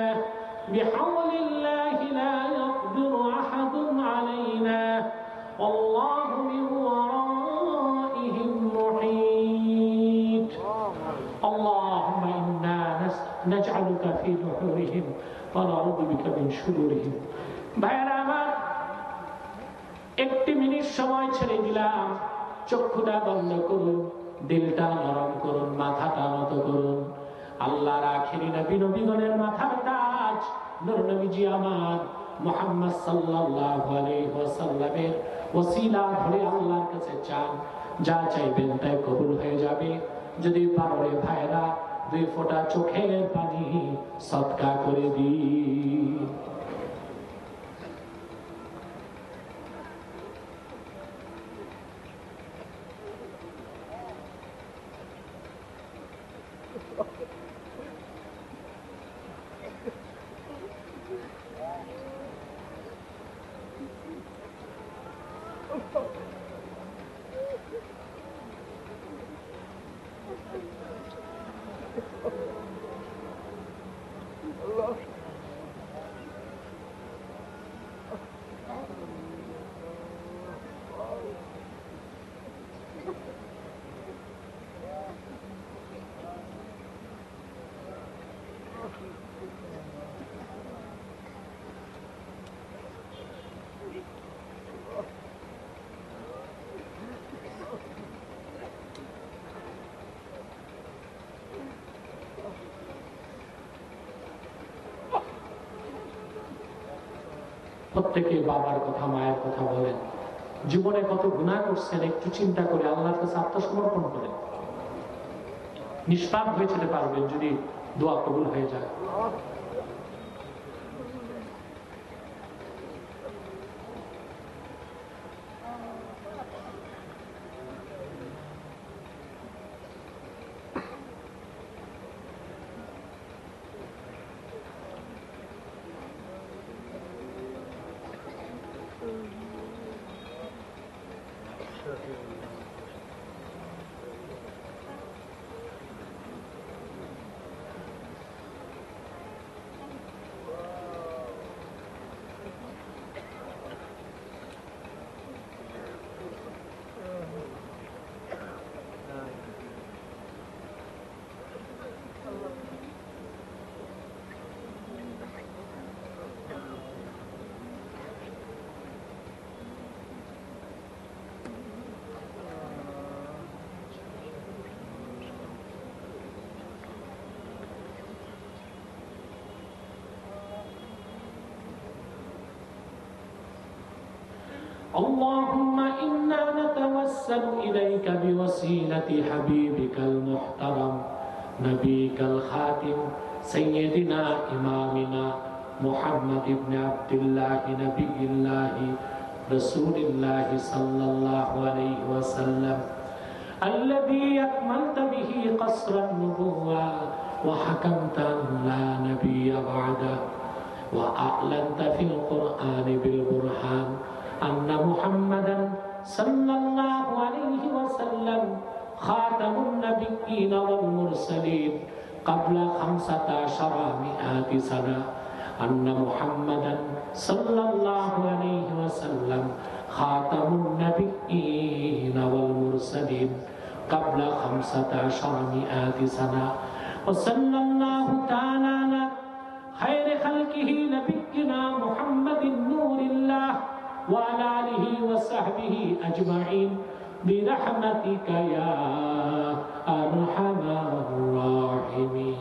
Speaker 1: بحول الله لا يقدر أحد علينا، والله من ورائهم محيط. اللهم إنا نجعلك في نحورهم ونعوذ بك من شرورهم. ভাইরা আমার, একটি মিনিট সময় ছেড়ে দিলাম, চক্ষুটা বন্ধ করুন, দিলটা নরম করুন, মাথাটা নত করুন। আল্লাহর আখেরি নবী নবীগণের মাথার তাজ নূর নবীজি আমার মুহাম্মদ সাল্লাল্লাহু আলাইহি ওয়াসাল্লামের ওসিলা ধরে আল্লাহর কাছে চান, যা চাইবেন তাই কবুল হয়ে যাবে। যদি পারো রে ভাইরা, 2 ফোঁটা চোখের পানি সদকা করে দিই। প্রত্যেকে বাবার কথা, মায়ের কথা বলেন। জীবনে কত গুনাহ করছেন একটু চিন্তা করে আল্লাহর কাছে আত্মসমর্পণ করেন। নিষ্পাপ হয়ে যেতে পারবেন যদি দোয়া কবুল হয়ে যায়। اللهم إنا نتوسل إليك بوسيلة حبيبك المحترم نبيك الخاتم سيدنا إمامنا محمد بن عبد الله نبي الله رسول الله صلى الله عليه وسلم الذي أكملت به قصر النبوة وحكمت أن لا نبي بعده وأعلنت في القرآن بالبرهان أن محمدا صلى الله عليه وسلم خاتم النبيين والمرسلين قبل 1500 سنة أن محمدا صلى الله عليه وسلم خاتم النبيين والمرسلين قبل 1500 سنة وصلى الله تعالى على خير خلقه نبينا محمد نور الله وعلى آله وصحبه أجمعين برحمتك يا أرحم الراحمين.